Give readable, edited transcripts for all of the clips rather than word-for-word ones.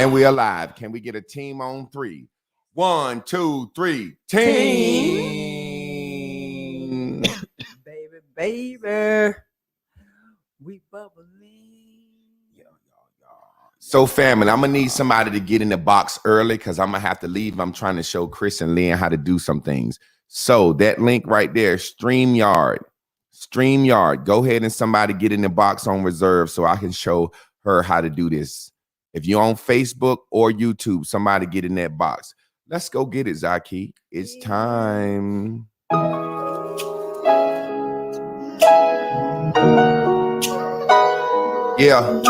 And we're alive. Can we get a team on 3? 1, 2, 3. Team. baby. We bubbling. So, family, I'm going to need somebody to get in the box early because I'm going to have to leave. I'm trying to show Chris and Lynn how to do some things. So that link right there, StreamYard. Go ahead and somebody get in the box on reserve so I can show her how to do this. If you're on Facebook or YouTube, somebody get in that box. Let's go get it, Zaki. It's time. Yeah.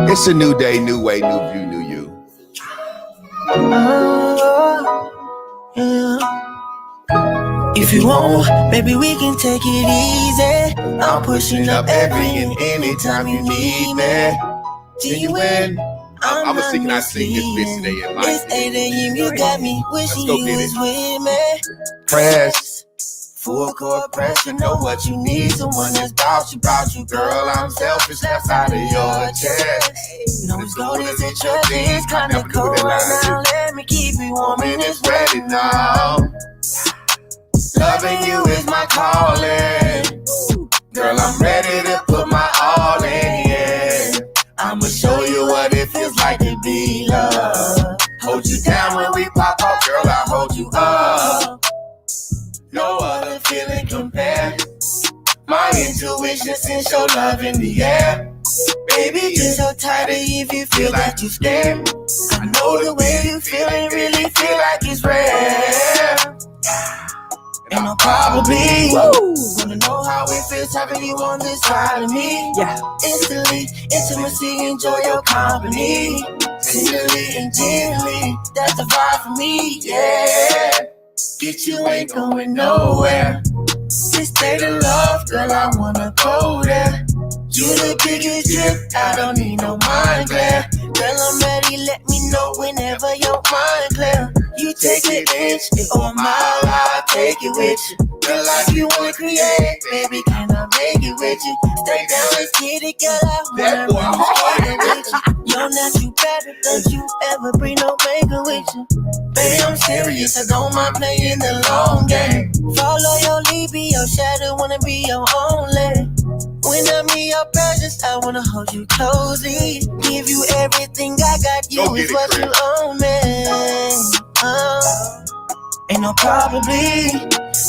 It's a new day, new way, new view, new you. If you want, baby, we can take it easy. I'm pushing up every and anytime you need me. G-Win, I was thinking I'd sing this bitch today in life. It's 8 a.m. You got me wishing you was with me. Press. Full court pressure, know what you need. Someone that's about you, girl. I'm selfish, that's out of your chest. No, it's gold, it's a trust, it's kinda cold right now. Let me keep you warm and it's ready now. Loving you is my calling. Girl, I'm ready to put my all in, yeah. I'ma show you what it feels like to be loved. Hold you down when we pop off, girl, I hold you up. No other feeling compared. My intuition sends your love in the air. Baby, you're so tired if you feel that you're scared. I know the way you feel and really feel like it's rare. And I'll probably wanna know how it feels having you on this side of me. Yeah. Instantly, intimacy, enjoy your company. Tenderly and gently, that's the vibe for me, yeah. Get you ain't going nowhere. This state of love, girl, I wanna go there. You the biggest drip, I don't need no mind glare. Girl, I'm ready, let me know whenever your mind clear. You take an inch or a mile, I'll take it with you. Girl, like you wanna create, baby, can I make it with you? Stay down, let's get it, girl, I wanna run it with you. Yo, not you better, don't you ever bring no maker with you. Baby, I'm serious, I don't mind playing the long game. Follow your lead, be your shadow, wanna be your only. When I'm in your presence, I wanna hold you closely. Give you everything I got, you is what you own, man. Ain't no probably.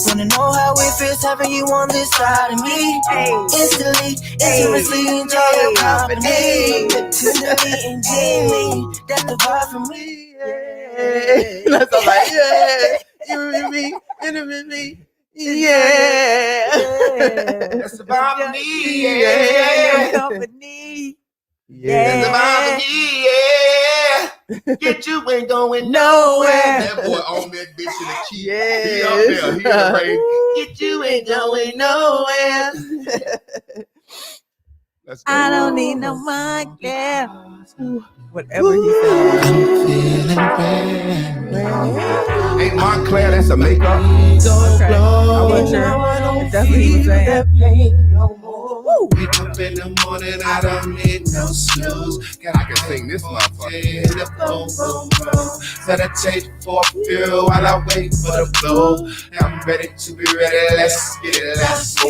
Wanna know how it feels having you on this side of me. Instantly, intimately enjoy your company. Tenderly and gently, that's the vibe for me. That's all right. Yeah. You and me, intimately. Yeah. That's about me. Yeah. Company. That's about me. Yeah. Get you ain't going nowhere. That boy on that bitch in the key. Yeah. He up there. He in the rain. Get you ain't going nowhere. Let's go. I don't need no mic there. Whatever he said. Hey, Montclair, that's a makeup. Okay. I wasn't sure. If that's what he was saying. Wake up in the morning, I don't need no snooze. I can sing this motherfucker. Meditate for a few while I wait for the flow. I'm ready to be ready, let's get it, let's go.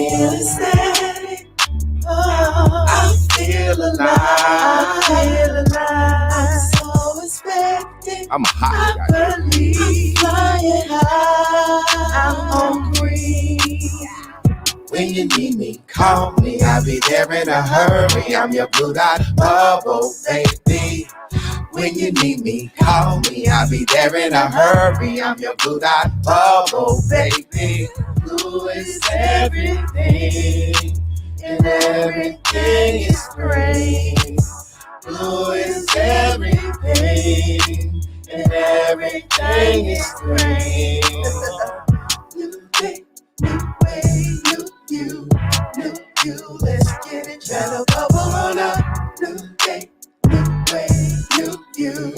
I feel alive. I'm so expecting. I'm hot. I believe I'm flying high. I'm hungry. When you need me, call me. I'll be there in a hurry. I'm your blue dot bubble, baby. When you need me, call me. I'll be there in a hurry. I'm your blue dot bubble, baby. Blue is everything. And everything is great. Blue is everything, and everything is great. New day, new way, new, let's get it, try to bubble on up. New day, new way, new,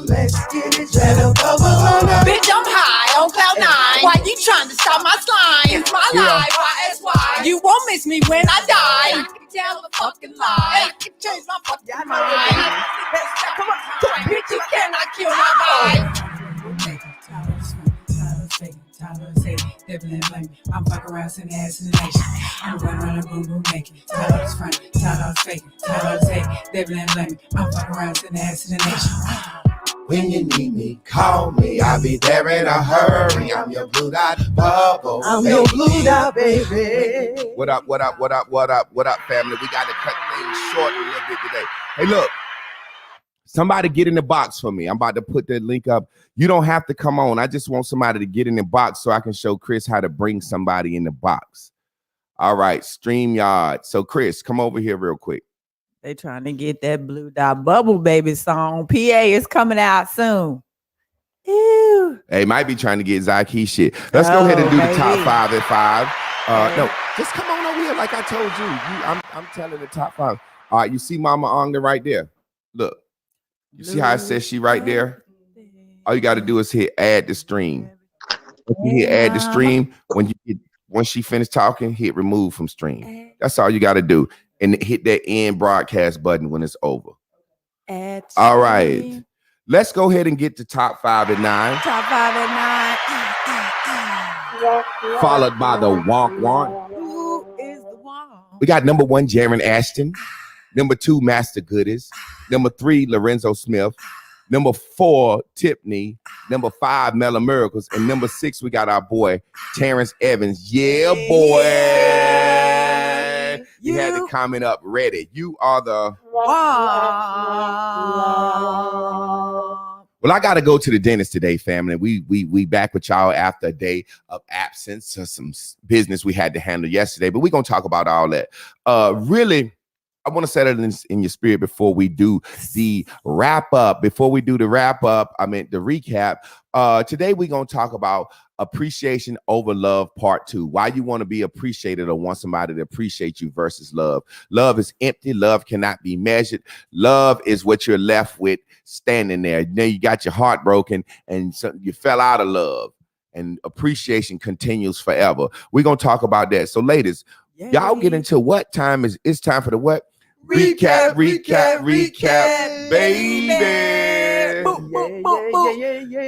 let's get it, try to bubble on up. Bitch, I'm high on cloud nine. Why you trying to stop my slime. It's my life, why? You won't miss me when I die. I can tell a fucking lie. I can change my fucking mind. Come on, bitch, you cannot kill my vibe. I'm fucking around, sending ass in the nation. I'm going around and boom boom naked. Tyler's front, Tyler's fake, Tyler's fake. They blame me. I'm fucking around, sending ass in the nation. When you need me, call me. I'll be there in a hurry. I'm your blue dot bubble. I'm your blue dot baby. What up, family? We got to cut things short a little bit today. Hey, look. Somebody get in the box for me. I'm about to put the link up. You don't have to come on. I just want somebody to get in the box so I can show Chris how to bring somebody in the box. All right, StreamYard. So, Chris, come over here real quick. They trying to get that Blue Dot Bubble Baby song. PA is coming out soon. Ew. They might be trying to get Zyke shit. Let's go ahead and do the top 5 at 5. No, just come on over here like I told you. I'm telling the top 5. All right, you see Mama Ongda right there? Look. You see how it says she right there? All you got to do is hit add the stream. If you hit add the stream, when she finished talking, hit remove from stream. That's all you got to do. And hit that end broadcast button when it's over. All right. Let's go ahead and get to top 5 at 9. Top 5 at 9. Followed by the Wonk Wonk. Who is the Wonk? We got number 1, Jaron Ashton. Number 2, Master Goodies. Number 3, Lorenzo Smith. Number 4, Tiffany. Number 5, Mela Miracles. And number 6, we got our boy, Terrence Evans. Yeah, boy. You had to comment up ready. You are the... Well, I got to go to the dentist today, family. We back with y'all after a day of absence or some business we had to handle yesterday. But we're going to talk about all that. Really... I want to set it in your spirit before we do the wrap up. The recap. Today we're going to talk about appreciation over love part 2. Why you want to be appreciated or want somebody to appreciate you versus love. Love is empty. Love cannot be measured. Love is what you're left with standing there. You know, you got your heart broken and so you fell out of love, and appreciation continues forever. We're going to talk about that. So ladies, y'all get into what time is it's time for the what? Recap, baby.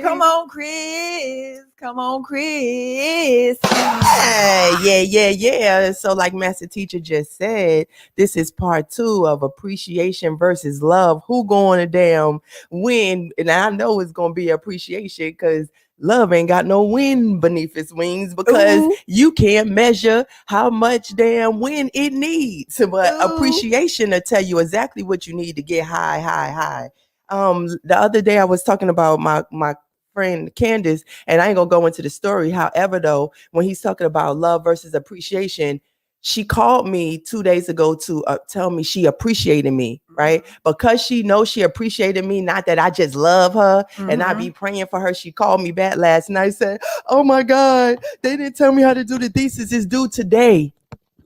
Come on, Chris. Yeah. So like Master Teacher just said, this is part 2 of appreciation versus love. Who going to damn win? And I know it's going to be appreciation because love ain't got no wind beneath its wings because you can't measure how much damn wind it needs. But appreciation will tell you exactly what you need to get high. The other day I was talking about my friend Candace, and I ain't gonna go into the story. However, though, when he's talking about love versus appreciation, she called me 2 days ago to tell me she appreciated me, right? Because she knows she appreciated me, not that I just love her and I be praying for her. She called me back last night, said, "Oh my God, they didn't tell me how to do the thesis. It's due today,"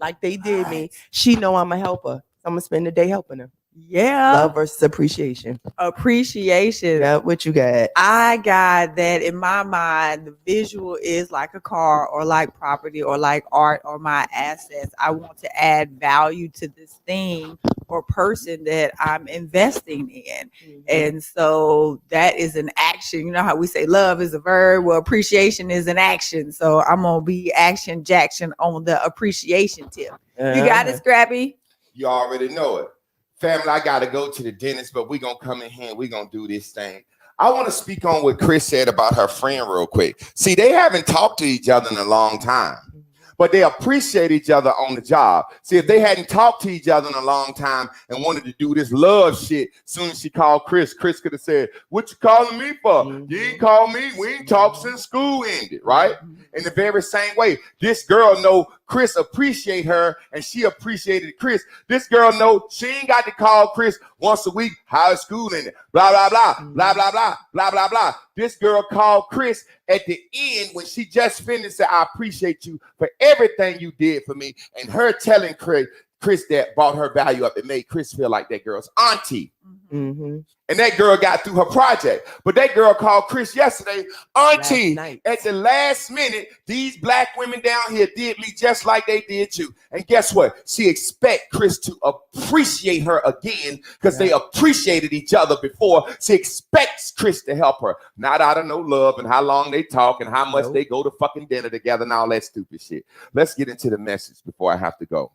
like they did me. She know I'm a helper. I'm gonna spend the day helping her. Yeah. Love versus appreciation. Appreciation. Yeah, what you got? I got that in my mind. The visual is like a car or like property or like art or my assets. I want to add value to this thing or person that I'm investing in. And so that is an action. You know how we say love is a verb? Well, appreciation is an action. So I'm going to be action jackson on the appreciation tip. You got it, Scrappy? You already know it. Family, I got to go to the dentist, but we're going to come in here and we're going to do this thing. I want to speak on what Chris said about her friend real quick. See, they haven't talked to each other in a long time, but they appreciate each other on the job. See, if they hadn't talked to each other in a long time and wanted to do this love shit, soon as she called Chris could have said, "What you calling me for? You ain't call me. We ain't talked since school ended," right? In the very same way, this girl know Chris appreciate her and she appreciated Chris. This girl know she ain't got to call Chris once a week. How is school ended? Blah, blah, blah, blah, blah, blah, blah, blah, blah. This girl called Chris at the end when she just finished, said, "I appreciate you for everything you did for me." And her telling Chris that brought her value up. It made Chris feel like that girl's auntie. Mm-hmm. And that girl got through her project. But that girl called Chris yesterday, Auntie, at the last minute, these black women down here did me just like they did you. And guess what? She expect Chris to appreciate her again because they appreciated each other before. She expects Chris to help her. Not out of no love and how long they talk and how much they go to fucking dinner together and all that stupid shit. Let's get into the message before I have to go.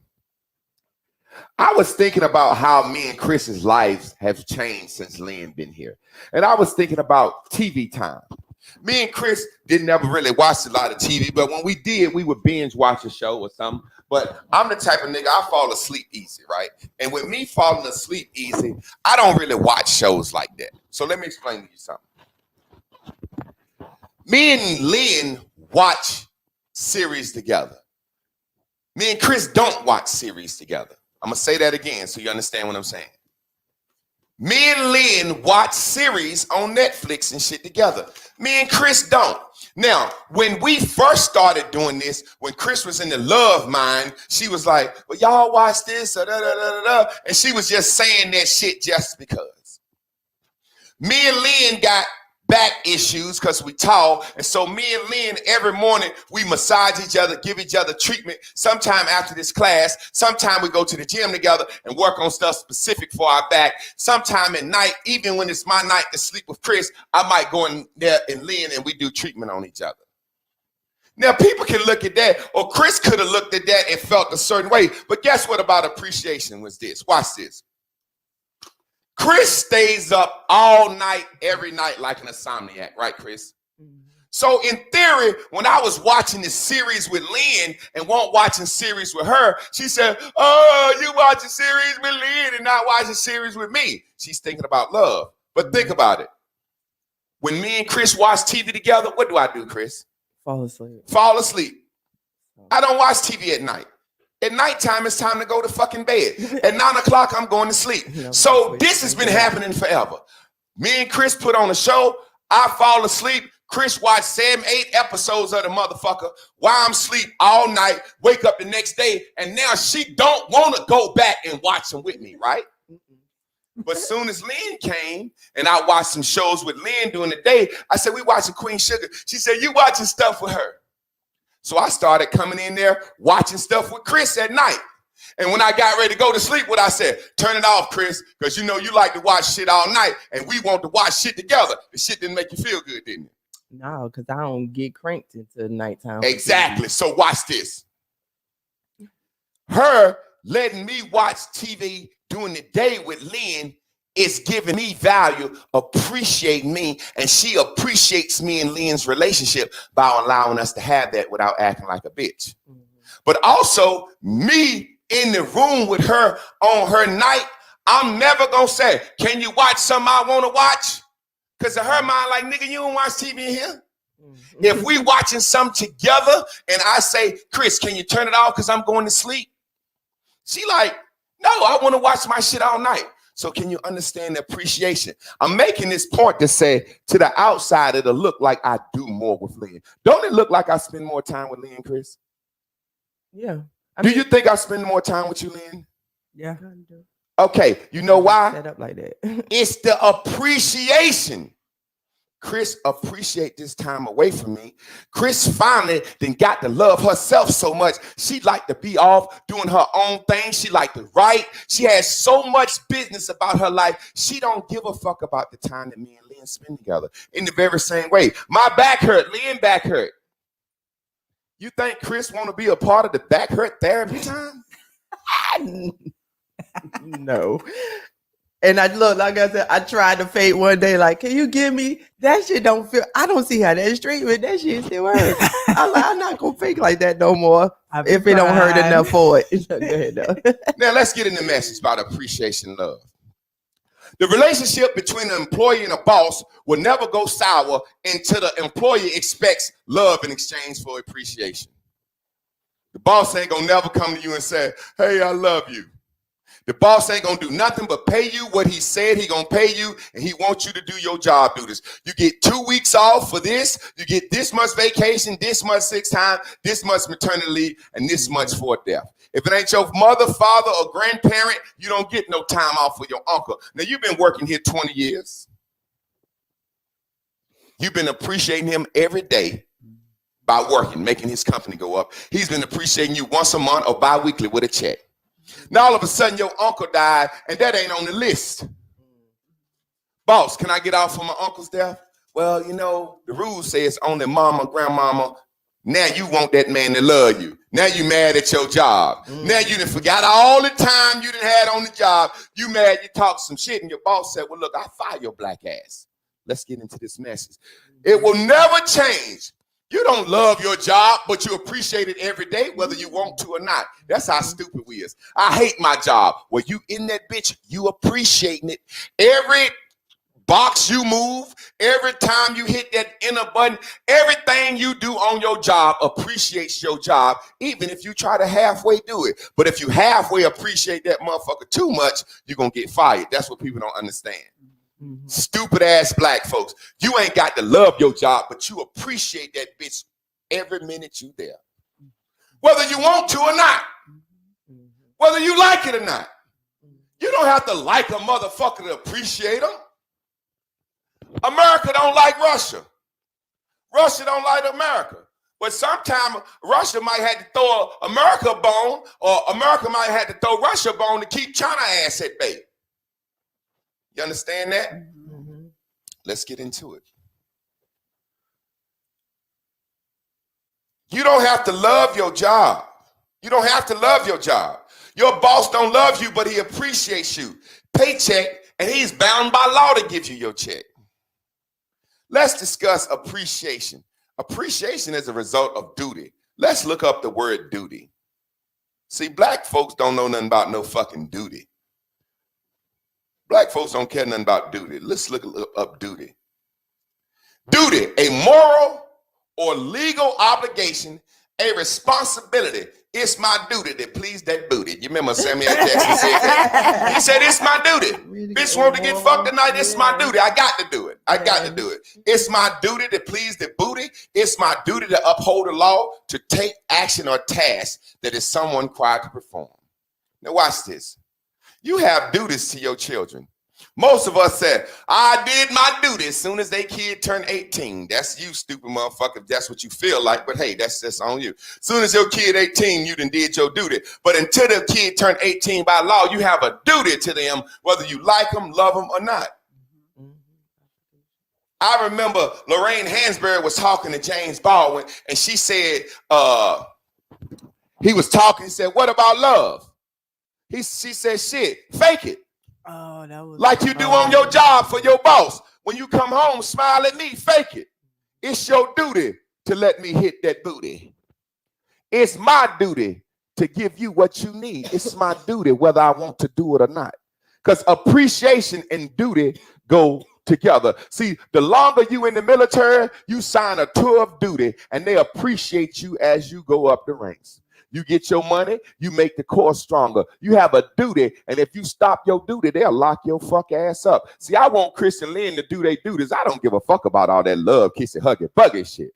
I was thinking about how me and Chris's lives have changed since Lynn been here. And I was thinking about TV time. Me and Chris didn't ever really watch a lot of TV, but when we did, we would binge watch a show or something. But I'm the type of nigga, I fall asleep easy, right? And with me falling asleep easy, I don't really watch shows like that. So let me explain to you something. Me and Lynn watch series together. Me and Chris don't watch series together. I'm going to say that again so you understand what I'm saying. Me and Lynn watch series on Netflix and shit together. Me and Chris don't. Now, when we first started doing this, when Chris was in the love mind, she was like, well, y'all watch this, and she was just saying that shit just because. Me and Lynn got back issues because we tall, and so me and Lynn every morning we massage each other, give each other treatment. Sometime after this class, sometime we go to the gym together and work on stuff specific for our back. Sometime at night, even when it's my night to sleep with Chris, I might go in there and Lynn and we do treatment on each other. Now people can look at that, or Chris could have looked at that and felt a certain way, but guess what about appreciation was this? Watch this. Chris stays up all night, every night, like an insomniac, right, Chris? Mm-hmm. So in theory, when I was watching this series with Lynn and won't watching series with her, she said, oh, you watching series with Lynn and not watching series with me. She's thinking about love. But think about it. When me and Chris watch TV together, what do, Chris? Fall asleep. Fall asleep. I don't watch TV at night. At nighttime, it's time to go to fucking bed. At 9 o'clock, I'm going to sleep. So this has been happening forever. Me and Chris put on a show. I fall asleep. Chris watched 7, 8 episodes of the motherfucker while I'm asleep all night, wake up the next day, and now she don't want to go back and watch them with me, right? But soon as Lynn came and I watched some shows with Lynn during the day, I said, we watching Queen Sugar. She said, you watching stuff with her. So I started coming in there, watching stuff with Chris at night. And when I got ready to go to sleep, what I said, turn it off, Chris, because you know you like to watch shit all night, and we want to watch shit together. The shit didn't make you feel good, didn't it? No, because I don't get cranked into nighttime. Exactly. So watch this. Her letting me watch TV during the day with Lynn is giving me value, appreciating me, and she appreciates me and Lynn's relationship by allowing us to have that without acting like a bitch. Mm-hmm. But also, me in the room with her on her night, I'm never gonna say, can you watch something I wanna watch? Because in her mind, like, nigga, you don't watch TV in here? Mm-hmm. If we watching something together and I say, Chris, can you turn it off because I'm going to sleep? She like, no, I wanna watch my shit all night. So can you understand the appreciation? I'm making this point to say, to the outside, it'll look like I do more with Lynn. Don't it look like I spend more time with Lynn, Chris? Yeah. Do you think I spend more time with you, Lynn? Yeah. Okay, you know why? Set up like that. It's the appreciation. Chris appreciate this time away from me. Chris finally then got to love herself so much. She like to be off doing her own thing. She like to write. She has so much business about her life. She don't give a fuck about the time that me and Lynn spend together. In the very same way, my back hurt. Lynn back hurt. You think Chris want to be a part of the back hurt therapy time? No. And I look, like I said, I tried to fake one day, like, can you give me that shit? Don't feel, I don't see how that's treatment. That shit still hurts. I'm like, I'm not gonna fake like that no more if it don't hurt enough for it. Go ahead, now let's get in the message about appreciation and love. The relationship between an employee and a boss will never go sour until the employee expects love in exchange for appreciation. The boss ain't gonna never come to you and say, hey, I love you. The boss ain't gonna do nothing but pay you what he said he gonna pay you, and he wants you to do your job duties. You get 2 weeks off for this, you get this much vacation, this much sick time, this much maternity leave, and this much for death. If it ain't your mother, father, or grandparent, you don't get no time off for your uncle. Now, you've been working here 20 years. You've been appreciating him every day by working, making his company go up. He's been appreciating you once a month or bi-weekly with a check. Now all of a sudden your uncle died and that ain't on the list. Boss, can I get off for my uncle's death? Well, you know, the rules say it's only mama, grandmama. Now you want that man to love you. Now you mad at your job. Now you done forgot all the time you done had on the job. You mad, you talk some shit, and your boss said, well, look, I fire your black ass. Let's get into this message. It will never change. You don't love your job, but you appreciate it every day, whether you want to or not. That's how stupid we is. I hate my job. Well, you in that bitch, you appreciating it. Every box you move, every time you hit that enter button, everything you do on your job appreciates your job, even if you try to halfway do it. But if you halfway appreciate that motherfucker too much, you're going to get fired. That's what people don't understand. Stupid ass black folks. You ain't got to love your job, but you appreciate that bitch every minute you there. Whether you want to or not. Whether you like it or not. You don't have to like a motherfucker to appreciate them. America don't like Russia. Russia don't like America. But sometimes Russia might have to throw America a bone, or America might have to throw Russia a bone to keep China ass at bay. You understand that? Mm-hmm. Let's get into it. You don't have to love your job. You don't have to love your job. Your boss don't love you, but he appreciates you. Paycheck, and he's bound by law to give you your check. Let's discuss appreciation. Appreciation is a result of duty. Let's look up the word duty. See, black folks don't know nothing about no fucking duty. Black folks don't care nothing about duty. Let's look up duty. Duty, a moral or legal obligation, a responsibility. It's my duty to please that booty. You remember Samuel Jackson said that? He said, it's my duty. Bitch want to get fucked tonight, it's my duty. I got to do it. I got to do it. It's my duty to please the booty. It's my duty to uphold the law, to take action or task that is someone required to perform. Now watch this. You have duties to your children. Most of us said, I did my duty as soon as they kid turned 18. That's you, stupid motherfucker, if that's what you feel like. But hey, that's on you. As soon as your kid 18, you done did your duty. But until the kid turned 18 by law, you have a duty to them, whether you like them, love them, or not. I remember Lorraine Hansberry was talking to James Baldwin, and she said, he was talking, he said, what about love? She said, shit, fake it. Oh, that was like you do on your job for your boss. When you come home, smile at me, fake it. It's your duty to let me hit that booty. It's my duty to give you what you need. It's my duty whether I want to do it or not. Because appreciation and duty go together. See, the longer you in the military, you sign a tour of duty and they appreciate you as you go up the ranks. You get your money, you make the corps stronger. You have a duty, and if you stop your duty, they'll lock your fuck ass up. See, I want Chris and Lynn to do their duties. I don't give a fuck about all that love, kissing, hugging, bugging shit.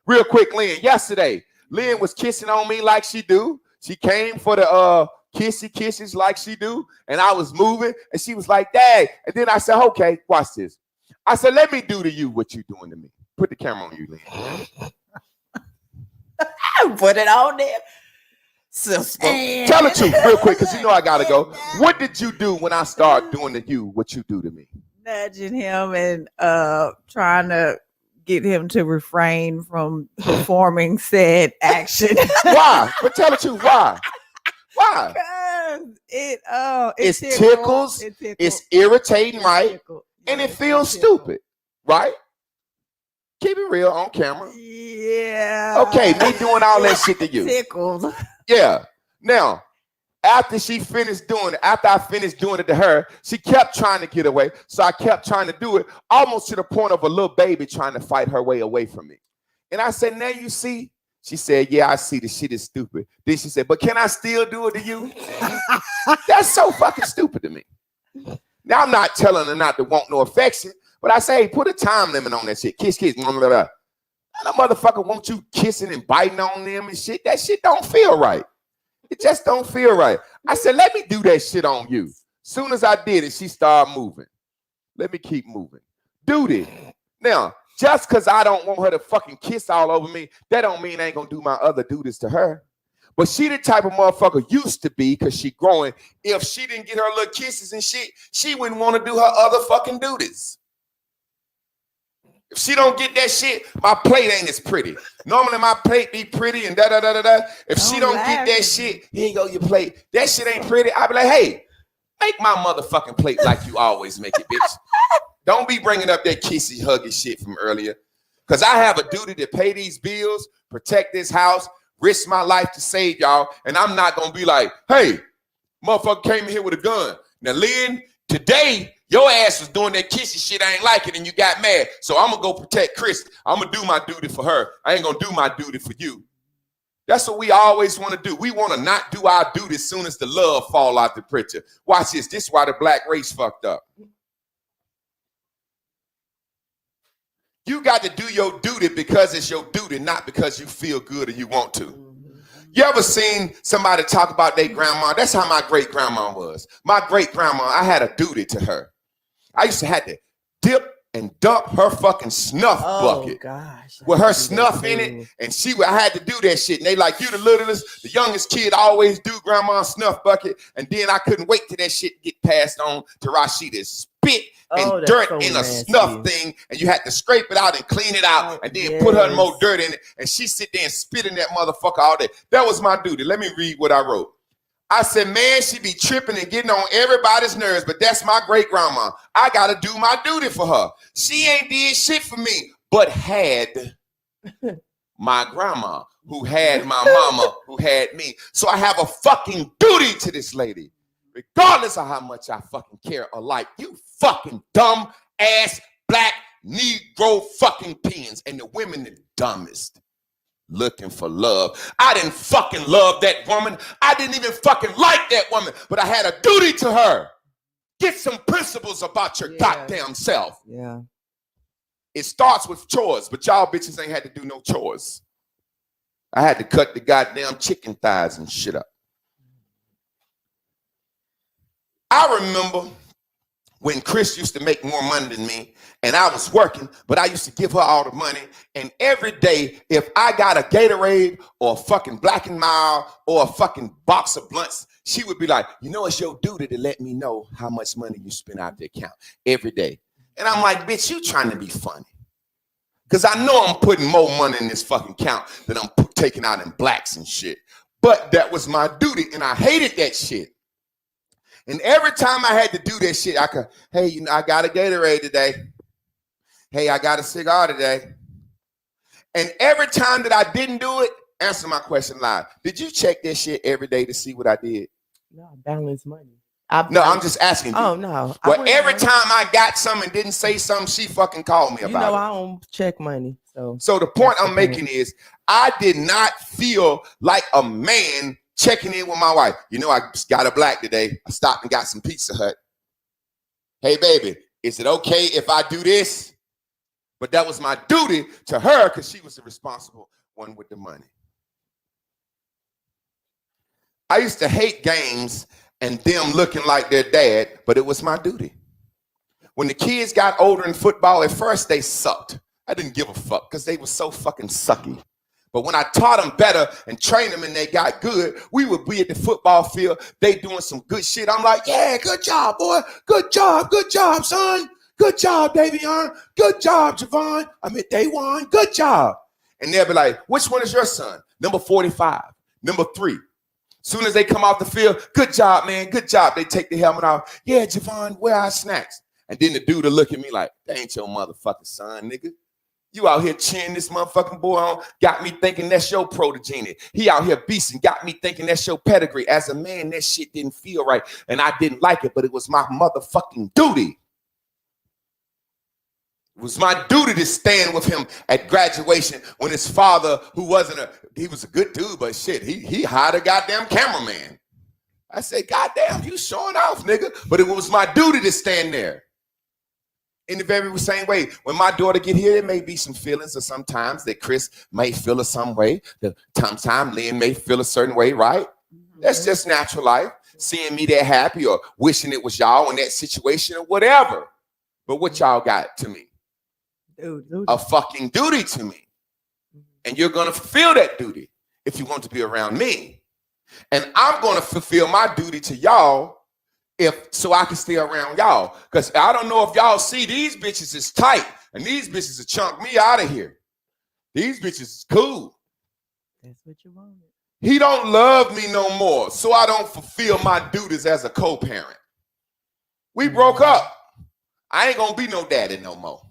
Real quick, Lynn, yesterday, Lynn was kissing on me like she do. She came for the kisses like she do, and I was moving, and she was like, Dad. And then I said, okay, watch this. I said, let me do to you what you doing to me. Put the camera on you, Lynn. Put it on there. Sister. Tell the truth real quick, because you know I gotta go. What did you do when I start doing to you what you do to me? Nudging him and trying to get him to refrain from performing said action. Why? But tell the truth, why? Why? It tickles. It's irritating, right? And it feels stupid, right? Keep it real on camera. Yeah. Okay, me doing all that shit to you. Tickled. Yeah. Now, after I finished doing it to her, she kept trying to get away. So I kept trying to do it, almost to the point of a little baby trying to fight her way away from me. And I said, now you see, She said, yeah, I see the shit is stupid. Then she said, but can I still do it to you? That's so fucking stupid to me. Now, I'm not telling her not to want no affection, but I say, hey, put a time limit on that shit. Kiss, kiss, blah, blah, blah. And a motherfucker want you kissing and biting on them and shit. That shit don't feel right. It just don't feel right. I said, let me do that shit on you. Soon as I did it, she started moving. Let me keep moving. Duty. Now, just because I don't want her to fucking kiss all over me, that don't mean I ain't gonna do my other duties to her. But she the type of motherfucker used to be, because she growing, if she didn't get her little kisses and shit, she wouldn't want to do her other fucking duties. If she don't get that shit, my plate ain't as pretty. Normally my plate be pretty and da-da-da-da-da. If she don't get that shit, here you go your plate. That shit ain't pretty. I be like, hey, make my motherfucking plate like you always make it, bitch. Don't be bringing up that kissy, huggy shit from earlier. Because I have a duty to pay these bills, protect this house, risk my life to save y'all. And I'm not going to be like, hey, motherfucker came in here with a gun. Now, Lynn, today, your ass was doing that kissy shit. I ain't like it, and you got mad. So I'm going to go protect Chris. I'm going to do my duty for her. I ain't going to do my duty for you. That's what we always want to do. We want to not do our duty as soon as the love fall out the picture. Watch this. This is why the black race fucked up. You got to do your duty because it's your duty, not because you feel good or you want to. You ever seen somebody talk about their grandma? That's how my great-grandma was. My great-grandma, I had a duty to her. I used to have to dip and dump her fucking snuff bucket with her snuff in it, and I had to do that shit. And they like, you the littlest, the youngest kid always do grandma's snuff bucket, and then I couldn't wait till that shit get passed on to Rashida. Spit and dirt in a snuff thing, and you had to scrape it out and clean it out, and then put her more dirt in it, and she sit there and spit in that motherfucker all day. That was my duty. Let me read what I wrote. I said, man, she be tripping and getting on everybody's nerves, but that's my great-grandma. I got to do my duty for her. She ain't did shit for me, but had my grandma, who had my mama, who had me. So I have a fucking duty to this lady, regardless of how much I fucking care or like. You fucking dumb ass black Negro fucking peons, and the women the dumbest. Looking for love. I didn't fucking love that woman. I didn't even fucking like that woman, but I had a duty to her. Get some principles about your goddamn self. Yeah. It starts with chores, but y'all bitches ain't had to do no chores. I had to cut the goddamn chicken thighs and shit up. I remember when Chris used to make more money than me, and I was working, but I used to give her all the money. And every day, if I got a Gatorade or a fucking Black and Mild or a fucking box of blunts, she would be like, you know, it's your duty to let me know how much money you spend out the account every day. And I'm like, bitch, you trying to be funny. Because I know I'm putting more money in this fucking account than I'm taking out in blacks and shit. But that was my duty, and I hated that shit. And every time I had to do that shit, I could, hey, you know, I got a Gatorade today. Hey, I got a cigar today. And every time that I didn't do it, answer my question live. Did you check that shit every day to see what I did? No, balance money. No, I'm just asking you. Oh, no. Well, every time I got something and didn't say something, she fucking called me about it. You know, I don't check money. So the point I'm making is I did not feel like a man checking in with my wife. You know, I got a black today. I stopped and got some Pizza Hut. Hey, baby, is it okay if I do this? But that was my duty to her because she was the responsible one with the money. I used to hate games and them looking like their dad, but it was my duty. When the kids got older in football, at first they sucked. I didn't give a fuck because they were so fucking sucky. But when I taught them better and trained them and they got good, we would be at the football field. They doing some good shit. I'm like, yeah, good job, boy. Good job, son. Good job, Davion. Good job, Javon. Dawan. Good job. And they'll be like, which one is your son? Number 45. Number 3. Soon as they come off the field, good job, man. Good job. They take the helmet off. Yeah, Javon, where are our snacks? And then the dude will look at me like, that ain't your motherfucking son, nigga. You out here cheering this motherfucking boy on, got me thinking that's your protege. He out here beasting, got me thinking that's your pedigree. As a man, that shit didn't feel right, and I didn't like it, but it was my motherfucking duty. It was my duty to stand with him at graduation when his father, who he was a good dude, but shit, he hired a goddamn cameraman. I said, goddamn, you showing off, nigga. But it was my duty to stand there. In the very same way, when my daughter get here, there may be some feelings or sometimes that Chris may feel a some way. Sometimes Lynn may feel a certain way, right? That's just natural life. Seeing me that happy or wishing it was y'all in that situation or whatever. But what y'all got to me? Dude. A fucking duty to me. And you're going to fulfill that duty if you want to be around me. And I'm going to fulfill my duty to y'all so I can stay around y'all. Because I don't know if y'all see these bitches is tight and these bitches will chunk me out of here. These bitches is cool. That's what you wanted. He don't love me no more, so I don't fulfill my duties as a co-parent. We broke up. I ain't gonna be no daddy no more.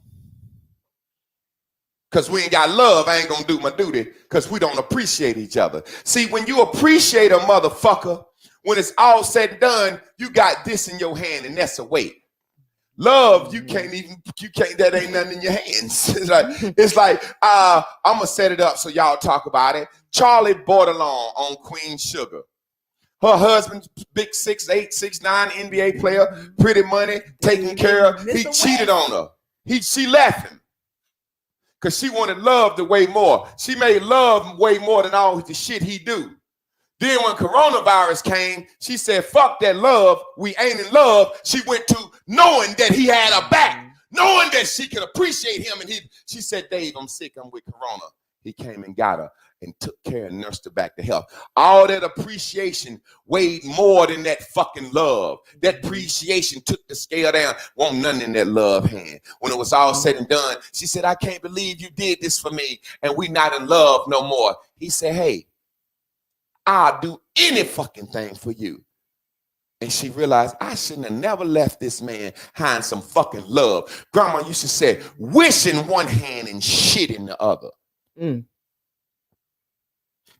Because we ain't got love, I ain't gonna do my duty because we don't appreciate each other. See, when you appreciate a motherfucker, when it's all said and done, you got this in your hand and that's a weight. Love, you can't, that ain't nothing in your hands. It's like, I'm gonna set it up so y'all talk about it. Charlie Bordelon on Queen Sugar. Her husband, big 6'8", 6'9" NBA player, pretty money, taking care of. He cheated on her. She left him. Because she wanted love to way more. She made love way more than all the shit he do. Then when coronavirus came, she said, fuck that love. We ain't in love. She went to knowing that he had her back, knowing that she could appreciate him. And she said, Dave, I'm sick. I'm with corona. He came and got her and took care and nursed her back to health. All that appreciation weighed more than that fucking love. That appreciation took the scale down. Won't nothing in that love hand. When it was all said and done, she said, I can't believe you did this for me. And we not in love no more. He said, hey, I'll do any fucking thing for you. And she realized I shouldn't have never left this man hiding some fucking love. Grandma used to say, wish in one hand and shit in the other.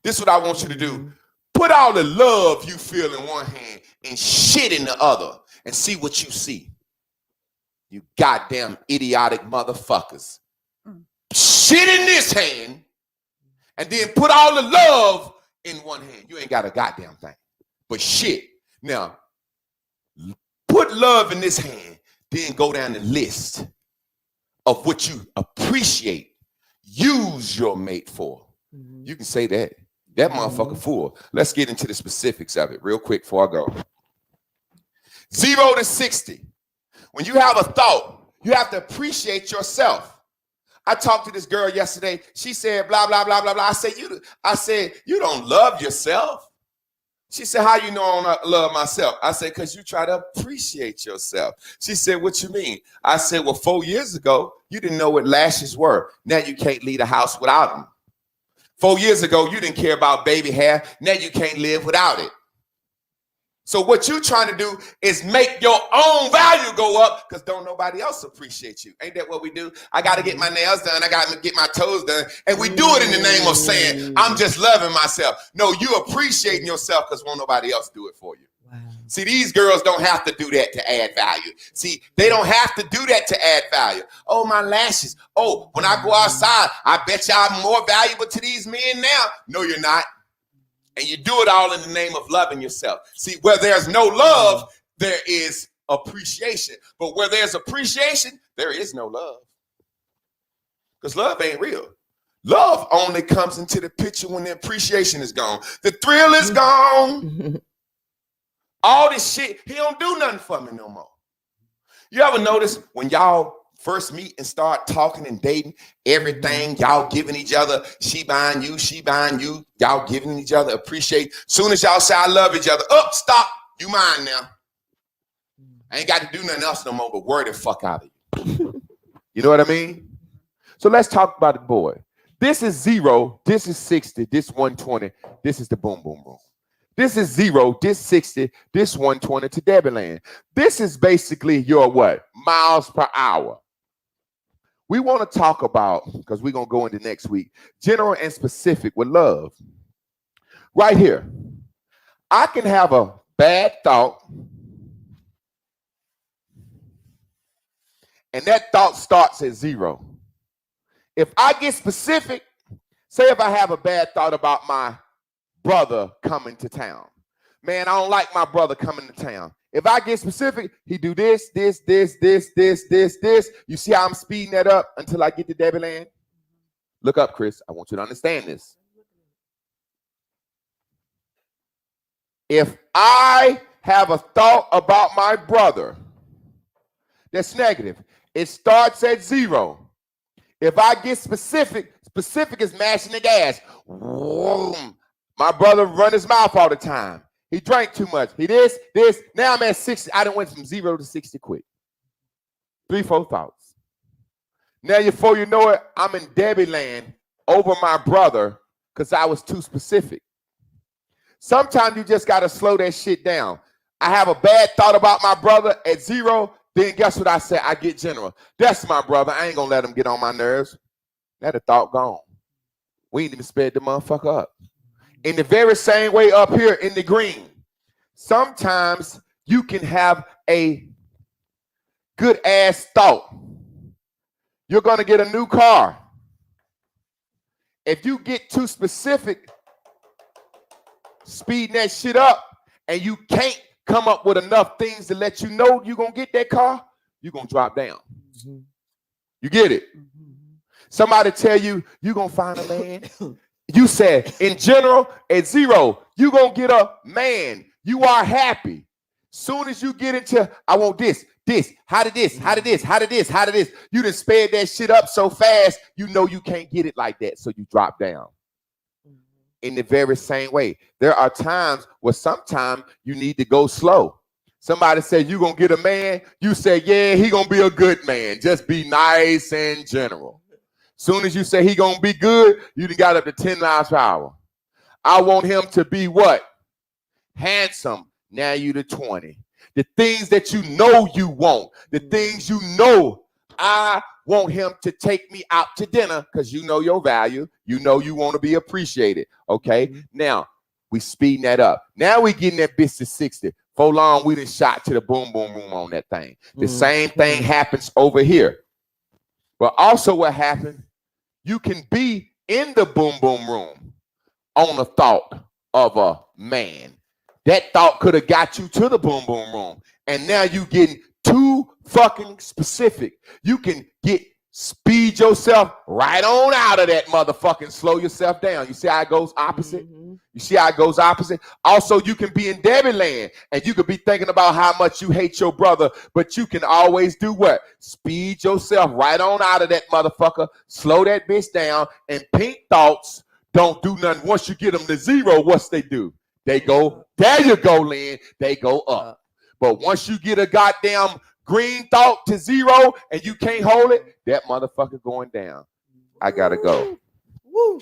This is what I want you to do. Put all the love you feel in one hand and shit in the other and see what you see. You goddamn idiotic motherfuckers. Shit in this hand and then put all the love in one hand. You ain't got a goddamn thing. But shit. Now, put love in this hand, then go down the list of what you appreciate. Use your mate for. You can say that. That motherfucker full. Let's get into the specifics of it real quick before I go. 0 to 60. When you have a thought, you have to appreciate yourself. I talked to this girl yesterday. She said, blah, blah, blah, blah, blah. I said, you don't love yourself. She said, how you know I don't love myself? I said, because you try to appreciate yourself. She said, what you mean? I said, well, 4 years ago, you didn't know what lashes were. Now you can't leave a house without them. 4 years ago, you didn't care about baby hair. Now you can't live without it. So what you're trying to do is make your own value go up because don't nobody else appreciate you. Ain't that what we do? I got to get my nails done. I got to get my toes done. And we do it in the name of saying, I'm just loving myself. No, you appreciating yourself because won't nobody else do it for you. Wow. See, these girls don't have to do that to add value. See, they don't have to do that to add value. Oh, my lashes. Oh, when I go outside, I bet you I'm more valuable to these men now. No, you're not. And you do it all in the name of loving yourself. See, where there's no love, there is appreciation. But where there's appreciation, there is no love. Because love ain't real. Love only comes into the picture when the appreciation is gone. The thrill is gone. All this shit, he don't do nothing for me no more. You ever notice when y'all first meet and start talking and dating, everything y'all giving each other, she buying you, y'all giving each other, appreciate. Soon as y'all say I love each other, stop, you mine now. I ain't got to do nothing else no more but worry the fuck out of you. You know what I mean? So let's talk about it, boy. This is 0, this is 60, this 120, this is the boom, boom, boom. This is 0, this 60, this 120 to Debbieland. This is basically your what? Miles per hour. We want to talk about, because we're going to go into next week, general and specific with love. Right here. I can have a bad thought and that thought starts at 0. If I get specific, say if I have a bad thought about my brother coming to town. Man, I don't like my brother coming to town. If I get specific, he do this, this, this, this, this, this, this. You see how I'm speeding that up until I get to Debbie Land? Look up, Chris. I want you to understand this. If I have a thought about my brother that's negative, it starts at 0. If I get specific, specific is mashing the gas. Vroom. My brother run his mouth all the time. He drank too much. He this. Now I'm at 60. I done went from 0 to 60 quick. 3, 4 thoughts. Now before you know it, I'm in Debbie Land over my brother because I was too specific. Sometimes you just got to slow that shit down. I have a bad thought about my brother at 0. Then guess what I say? I get general. That's my brother. I ain't going to let him get on my nerves. That a thought gone. We ain't even sped the motherfucker up. In the very same way up here in the green, sometimes you can have a good ass thought. You're going to get a new car. If you get too specific, speeding that shit up, and you can't come up with enough things to let you know you're going to get that car, you're going to drop down. Mm-hmm. You get it? Mm-hmm. Somebody tell you you're going to find a man. You said, in general, at 0, you're going to get a man. You are happy. Soon as you get into, I want this, how did this, how did this, how did this, how did this, you done sped that shit up so fast, you know you can't get it like that, so you drop down. In the very same way, there are times where sometimes you need to go slow. Somebody said you're going to get a man. You say, yeah, he going to be a good man. Just be nice and general. Soon as you say he going to be good, you done got up to 10 miles per hour. I want him to be what? Handsome. Now you to 20. The things that you know you want. The things you know. I want him to take me out to dinner because you know your value. You know you want to be appreciated. Okay? Mm-hmm. Now, we speeding that up. Now we getting that bitch to 60. For long, we done shot to the boom, boom, boom on that thing. The same thing happens over here. But also what happened, you can be in the boom, boom room on a thought of a man. That thought could have got you to the boom, boom room. And now you getting too fucking specific. You can speed yourself right on out of that motherfucking slow yourself down. You see how it goes opposite? Mm-hmm. You see how it goes opposite? Also, you can be in Debbie Land and you could be thinking about how much you hate your brother, but you can always do what? Speed yourself right on out of that motherfucker, slow that bitch down, and pink thoughts don't do nothing. Once you get them to 0, what's they do? They go, there you go, Lynn. They go up. But once you get a goddamn green thought to 0 and you can't hold it, that motherfucker going down. I gotta go. Woo.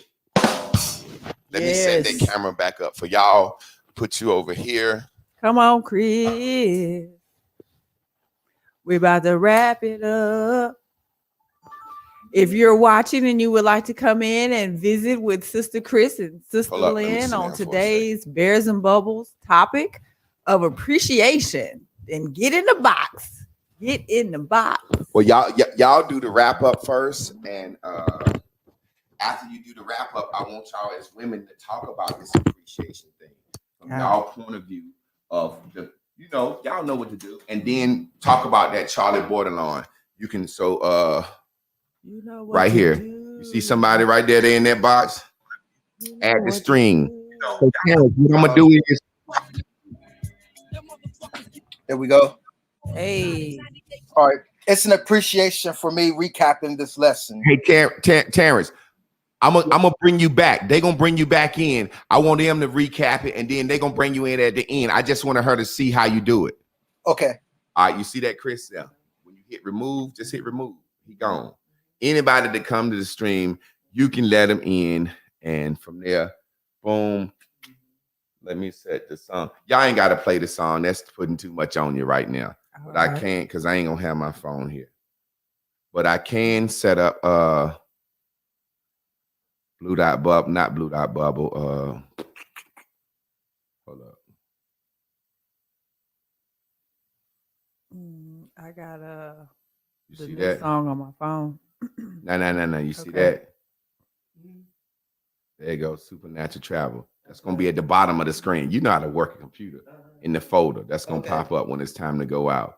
Let me set that camera back up for y'all. Put you over here. Come on, Chris. We're about to wrap it up. If you're watching and you would like to come in and visit with Sister Chris and Sister Lynn on today's Bears and Bubbles topic of appreciation, then get in the box. Get in the box. Well, y'all do the wrap up first, and after you do the wrap up, I want y'all as women to talk about this appreciation thing from y'all point of view of the, y'all know what to do, and then talk about that Charlie Borderline. You can right here. You see somebody right there? They in that box. Add the string. So, what I'm gonna do is. There we go. Hey. All right. It's an appreciation for me recapping this lesson. Hey, Terrence, I'm gonna bring you back. They're gonna bring you back in. I want them to recap it, and then they're gonna bring you in at the end. I just want her to see how you do it. Okay. All right, you see that, Chris? Yeah. When you hit remove, just hit remove. He gone. Anybody that come to the stream, you can let them in, and from there, boom. Let me set the song. Y'all ain't got to play the song. That's putting too much on you right now. But I can't because I ain't gonna have my phone here. But I can set up blue dot bubble, not blue dot bubble. Hold up. I got You The see new that? song on my phone. No. You see Okay. that? There you go. Supernatural travel. That's gonna be at the bottom of the screen. You know how to work a computer in the folder. That's gonna pop up when it's time to go out.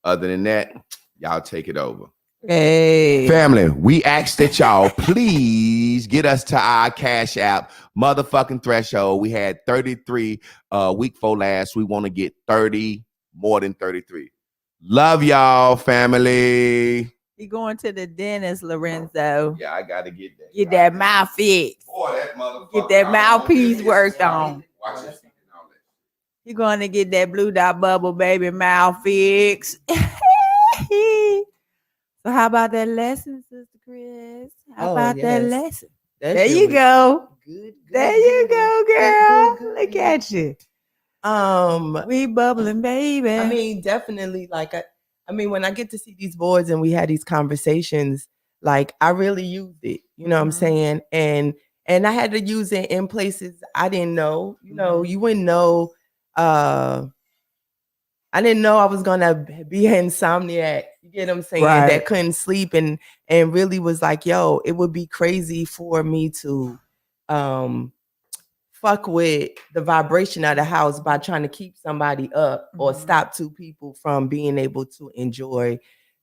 Other than that, y'all take it over. Hey. Family, we ask that y'all please get us to our Cash App motherfucking threshold. We had 33 week for last. We want to get 30, more than 33. Love y'all, family. He going to the dentist, Lorenzo. Yeah, I gotta get that. Get that mouth fixed. Boy, that motherfucker. Get that mouthpiece worked on. Watch it. He going to get that blue dot bubble baby mouth fixed. So how about that lesson, Sister Chris? How about that lesson? There you go. Good. There you go, girl. Good. Look at you. We bubbling, baby. I mean, definitely. Like, I mean, when I get to see these boards and we had these conversations, like, I really used it. You know what I'm saying? And I had to use it in places I didn't know. You know, you wouldn't know. I didn't know I was gonna be an insomniac. You get what I'm saying? Right. That couldn't sleep and really was like, yo, it would be crazy for me to fuck with the vibration of the house by trying to keep somebody up or stop two people from being able to enjoy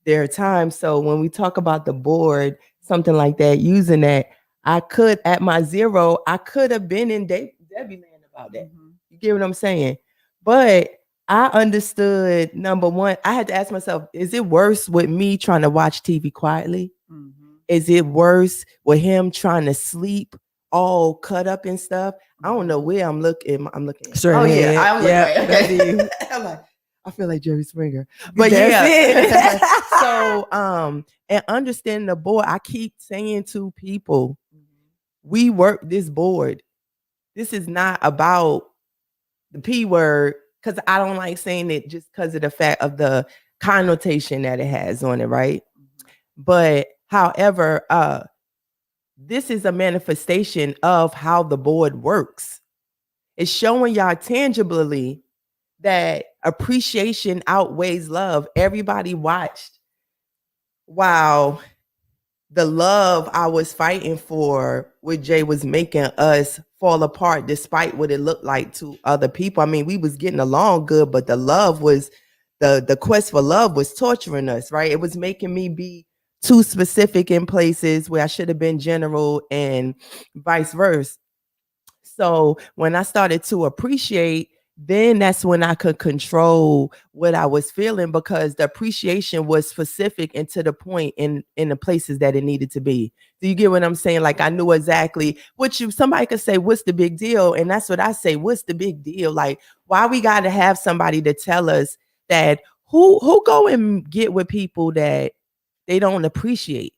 their time. So when we talk about the board, something like that, using that, I could at my zero, I could have been in Debbie land about that. You get what I'm saying? But I understood, number one, I had to ask myself, is it worse with me trying to watch TV quietly? Is it worse with him trying to sleep all cut up and stuff? I don't know where I'm looking. Straight oh ahead. yeah, I'm Yep, looking. that's Okay. I'm like, I feel like Jerry Springer. But That's yeah. it. So and understanding the board, I keep saying to people, we work this board. This is not about the P word, because I don't like saying it just because of the fact of the connotation that it has on it, right? But however, this is a manifestation of how the board works. It's showing y'all tangibly that appreciation outweighs love. Everybody watched. Wow. The love I was fighting for with Jay was making us fall apart despite what it looked like to other people. I mean, we was getting along good, but the love was the quest for love was torturing us, right? It was making me be too specific in places where I should have been general and vice versa. So when I started to appreciate, then that's when I could control what I was feeling, because the appreciation was specific and to the point in the places that it needed to be. Do you get what I'm saying? Like, I knew exactly what somebody could say, what's the big deal? And that's what I say, what's the big deal? Like, why we got to have somebody to tell us that who go and get with people that they don't appreciate,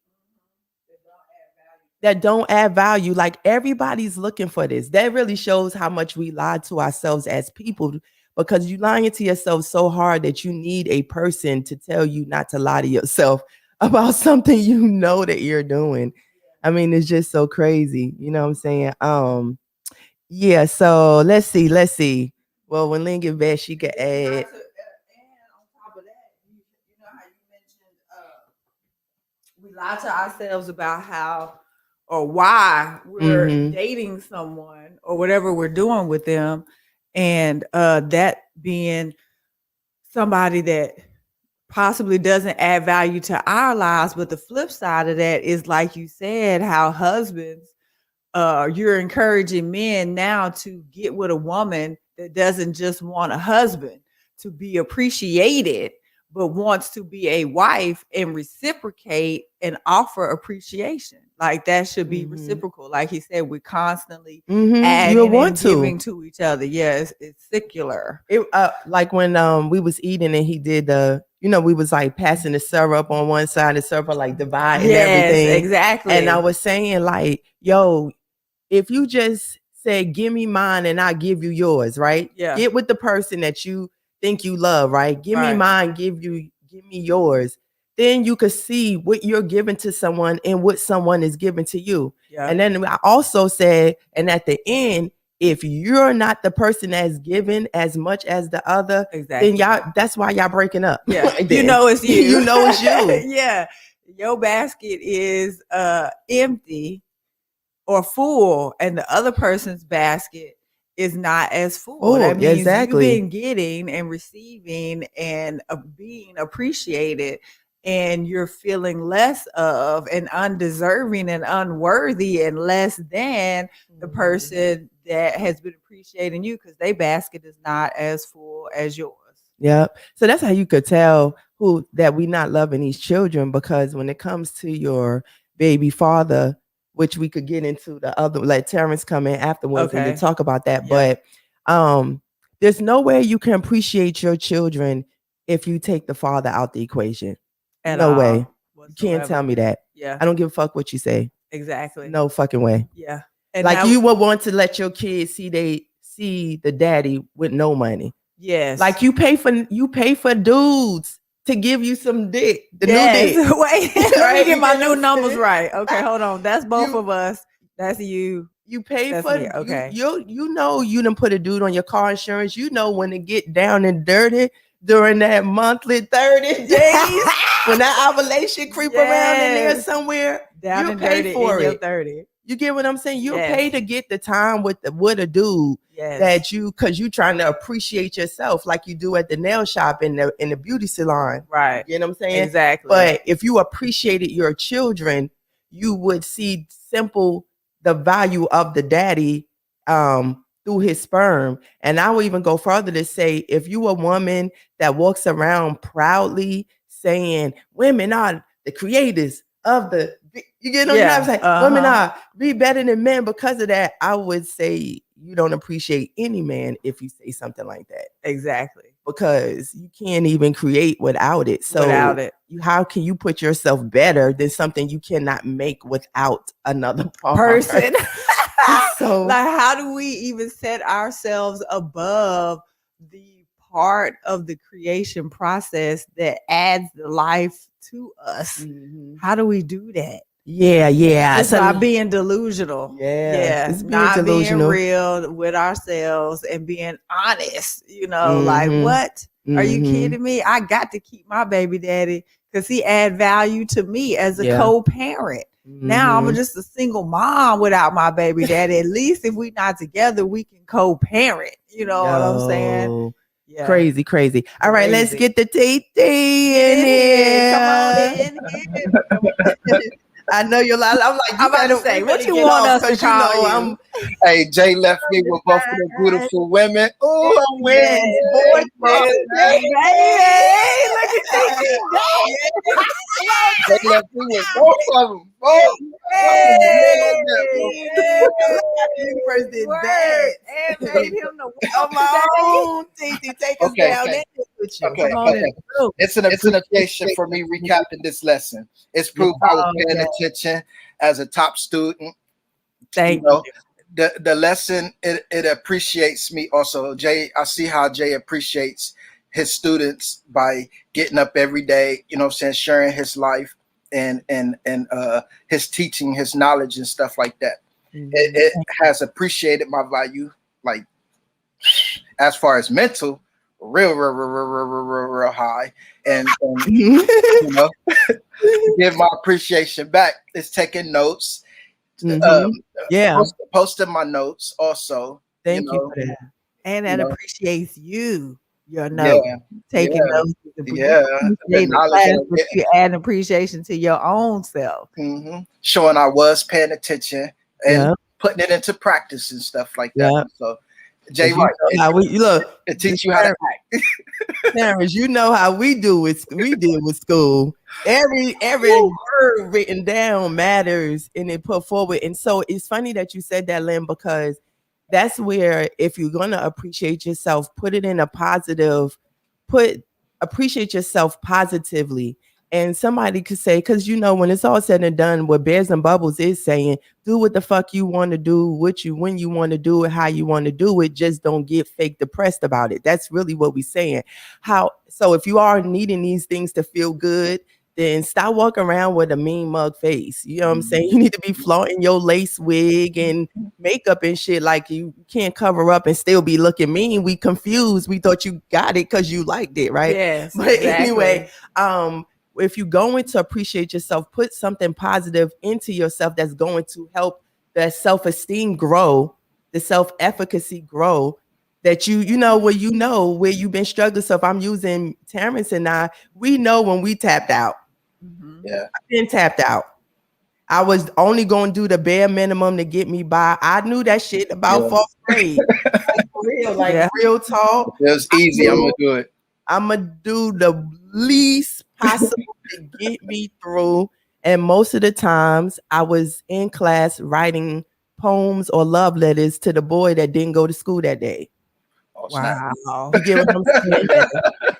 that don't add value. Like, everybody's looking for this. That really shows how much we lie to ourselves as people, because you lying to yourself so hard that you need a person to tell you not to lie to yourself about something you know that you're doing. I mean, it's just so crazy. You know what I'm saying? Yeah, so let's see. Well, when Lynn get back, she could add. And on top of that, you know how you mentioned we lie to ourselves about how or why we're dating someone or whatever we're doing with them, and that being somebody that possibly doesn't add value to our lives. But the flip side of that is, like you said, how husbands, you're encouraging men now to get with a woman that doesn't just want a husband to be appreciated, but wants to be a wife and reciprocate and offer appreciation. Like, that should be reciprocal. Like he said, we're constantly adding and giving to each other. Yes, it's secular. It like when we was eating and he did the, we was like passing the syrup on one side, the syrup like dividing everything. Exactly. And I was saying, like, yo, if you just say, give me mine and I give you yours, right? Yeah. Get with the person that you think you love, right? Give me mine, give me yours. Then you could see what you're giving to someone and what someone is giving to you. Yeah. And then I also said, and at the end, if you're not the person that's given as much as the other, Exactly. then that's why y'all breaking up. Yeah. Then. You know it's you. You know it's you. Yeah. Your basket is empty or full, and the other person's basket is not as full. That means exactly. you've been getting and receiving and being appreciated, and you're feeling less of and undeserving and unworthy and less than the person that has been appreciating you because their basket is not as full as yours. Yep. So that's how you could tell that we not loving these children, because when it comes to your baby father, which we could get into the other, like Terrence come in afterwards and to talk about that. Yeah. But there's no way you can appreciate your children if you take the father out the equation. No way. You can't tell me that. Yeah. I don't give a fuck what you say. Exactly. No fucking way. Yeah. And like you would want to let your kids see the daddy with no money. Yes. Like you pay for dudes to give you some dick. The new dick. Wait, let me get my new numbers right. Okay, hold on. That's both of us. That's you. You pay That's for me. Okay. You know you done put a dude on your car insurance. You know when to get down and dirty during that monthly 30 days. When that ovulation creep around in there somewhere, down you and pay dirty for in your it. 30. You get what I'm saying? You pay to get the time with a dude that because you trying to appreciate yourself like you do at the nail shop in the beauty salon. Right. You know what I'm saying? Exactly. But if you appreciated your children, you would see the value of the daddy through his sperm. And I will even go further to say, if you a woman that walks around proudly saying women are the creators of the, you get what I'm saying? Women are be better than men because of that. I would say you don't appreciate any man if you say something like that. Exactly. Because you can't even create without it. So without it, how can you put yourself better than something you cannot make without another person? So like, how do we even set ourselves above the part of the creation process that adds the life to us? Mm-hmm. How do we do that? Yeah. It's not being delusional. It's not delusional. being real with ourselves and being honest. Like, what? Are you kidding me? I got to keep my baby daddy because he add value to me as a co-parent. Now I'm just a single mom without my baby daddy. At least if we not together, we can co-parent. You know what I'm saying? Yeah. Crazy. All right, let's get the TT in here. Come on in here. I know you're lying. I'm like, I'm about to say, what you want us to call you? Hey, Jay left me with both of the beautiful women. Oh, I'm winning. Boy, hey, look at Jay left me with both of them. Universe did that. And made him the come on, TT, take us down in with you. Okay. Come on in. It's an appreciation for me recapping this lesson. It's proof I was paying attention as a top student. Thank you. The lesson, it appreciates me also. Jay, I see how Jay appreciates his students by getting up every day, sharing his life and his teaching, his knowledge and stuff like that. It has appreciated my value, like as far as mental, real high, and give my appreciation back. It's taking notes, posting my notes also. Thank you for that, and that appreciates you. Your note, taking notes, but you add appreciation to your own self, showing I was paying attention and putting it into practice and stuff like that. So. Jay, it teach you how to act. Terrence, you know how we deal with school. Every word written down matters and it put forward. And so it's funny that you said that, Lynn, because that's where if you're gonna appreciate yourself, put it in a positive, appreciate yourself positively. And somebody could say, because when it's all said and done, what Bears and Bubbles is saying, do what the fuck you want to do, when you want to do it, how you want to do it. Just don't get fake depressed about it. That's really what we're saying. So if you are needing these things to feel good, then stop walking around with a mean mug face. You know what I'm saying? You need to be flaunting your lace wig and makeup and shit. Like you can't cover up and still be looking mean. We confused. We thought you got it because you liked it, right? Yes. But anyway, if you're going to appreciate yourself, put something positive into yourself that's going to help that self-esteem grow, the self-efficacy grow. That you know where you've been struggling. So if I'm using Terrence and I, we know when we tapped out. Yeah. I've been tapped out. I was only going to do the bare minimum to get me by. I knew that shit about fourth grade. Like for real, like real talk. It was easy. I'm gonna do it. I'm gonna do the least possible to get me through. And most of the times I was in class writing poems or love letters to the boy that didn't go to school that day. Oh, snap. Wow. You get what I'm saying?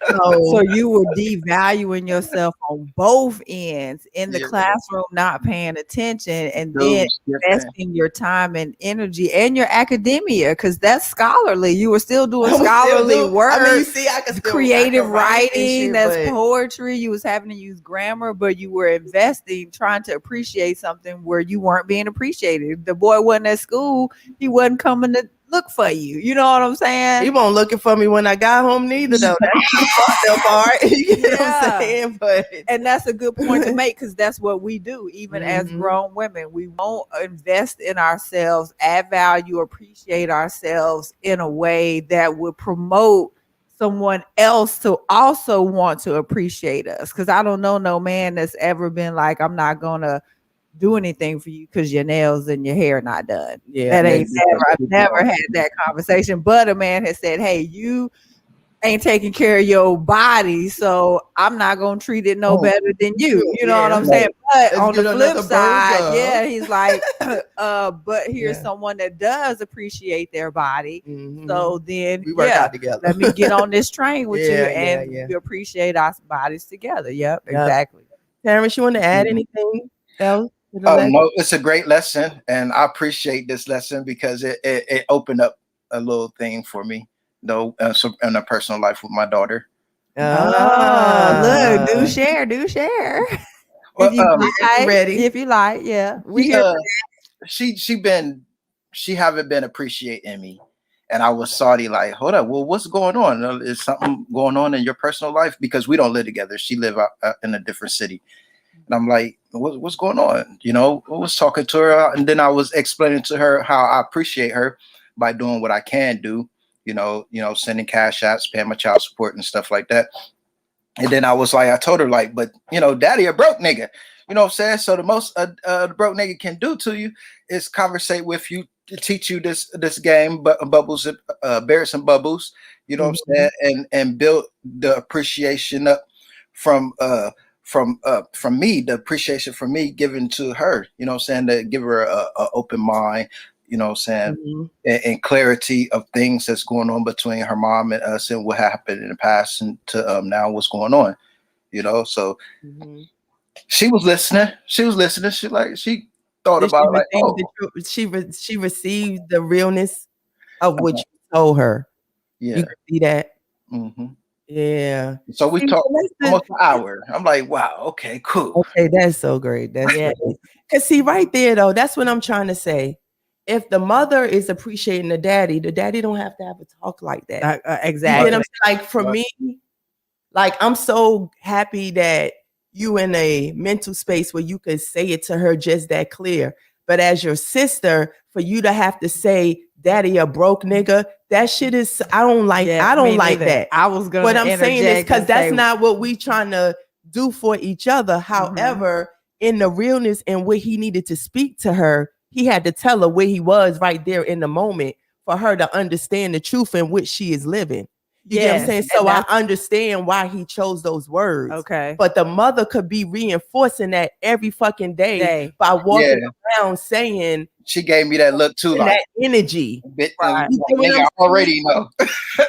So you were devaluing yourself on both ends in the Yeah. classroom, not paying attention, and Those then different. investing your time and energy and your academia, because that's scholarly. You were still doing I would still scholarly do- work. I mean, you see, I could still creative I could write and writing, shit, that's but- poetry. You was having to use grammar, but you were investing, trying to appreciate something where you weren't being appreciated. The boy wasn't at school. He wasn't coming to look for you. You know what I'm saying? He won't looking for me when I got home neither, though. That's the part. You know what I'm saying? But and that's a good point to make, because that's what we do. Even as grown women, we won't invest in ourselves, add value, appreciate ourselves in a way that would promote someone else to also want to appreciate us. Because I don't know no man that's ever been like, I'm not gonna do anything for you because your nails and your hair not done. Yeah, that ain't never. I've never had that conversation. But a man has said, "Hey, you ain't taking care of your body, so I'm not gonna treat it no better than you." You know what I'm saying? But on the flip side, yeah, he's like, but here's someone that does appreciate their body. So then we work out together. let me get on this train with you, Yeah, and yeah. we appreciate our bodies together. Yep, exactly. Terrence, you want to add anything else? No, it's a great lesson, and I appreciate this lesson because it opened up a little thing for me, though, in a personal life with my daughter. Look, do share. Well, if you like, yeah. She haven't been appreciating me, and I was salty. Like, hold up, well, what's going on? Is something going on in your personal life? Because we don't live together. She live out in a different city. And I'm like, what's going on? You know, I was talking to her, and then I was explaining to her how I appreciate her by doing what I can do. You know, sending cash apps, paying my child support and stuff like that. And then I told her like, but daddy a broke nigga. You know what I'm saying? So the most the broke nigga can do to you is conversate with you, to teach you this game, but bubbles, bears and bubbles. You know what I'm saying? And build the appreciation up from me, the appreciation from me given to her, you know what I'm saying, to give her a open mind, you know what I'm saying, and clarity of things that's going on between her mom and us and what happened in the past and to now what's going on, so she was listening. She thought about it, like, oh, she received the realness of what you told her. Yeah. You can see that. Yeah. So we talked almost an hour. I'm like, wow, okay, cool. Okay, that's so great. That's great. Because see, right there, though, that's what I'm trying to say. If the mother is appreciating the daddy don't have to have a talk like that. Exactly. You know what I'm saying? Like for me, like I'm so happy that you in a mental space where you could say it to her just that clear. But as your sister, for you to have to say, "Daddy, a broke nigga," that shit is, I don't like that. I was gonna. What I'm saying is because that's not what we trying to do for each other. However, in the realness and what he needed to speak to her, he had to tell her where he was right there in the moment for her to understand the truth in which she is living. You get what I'm saying? So I understand why he chose those words. Okay. But the mother could be reinforcing that every fucking day by walking around saying, she gave me that look too, like that energy. Right. Nigga, I already know. You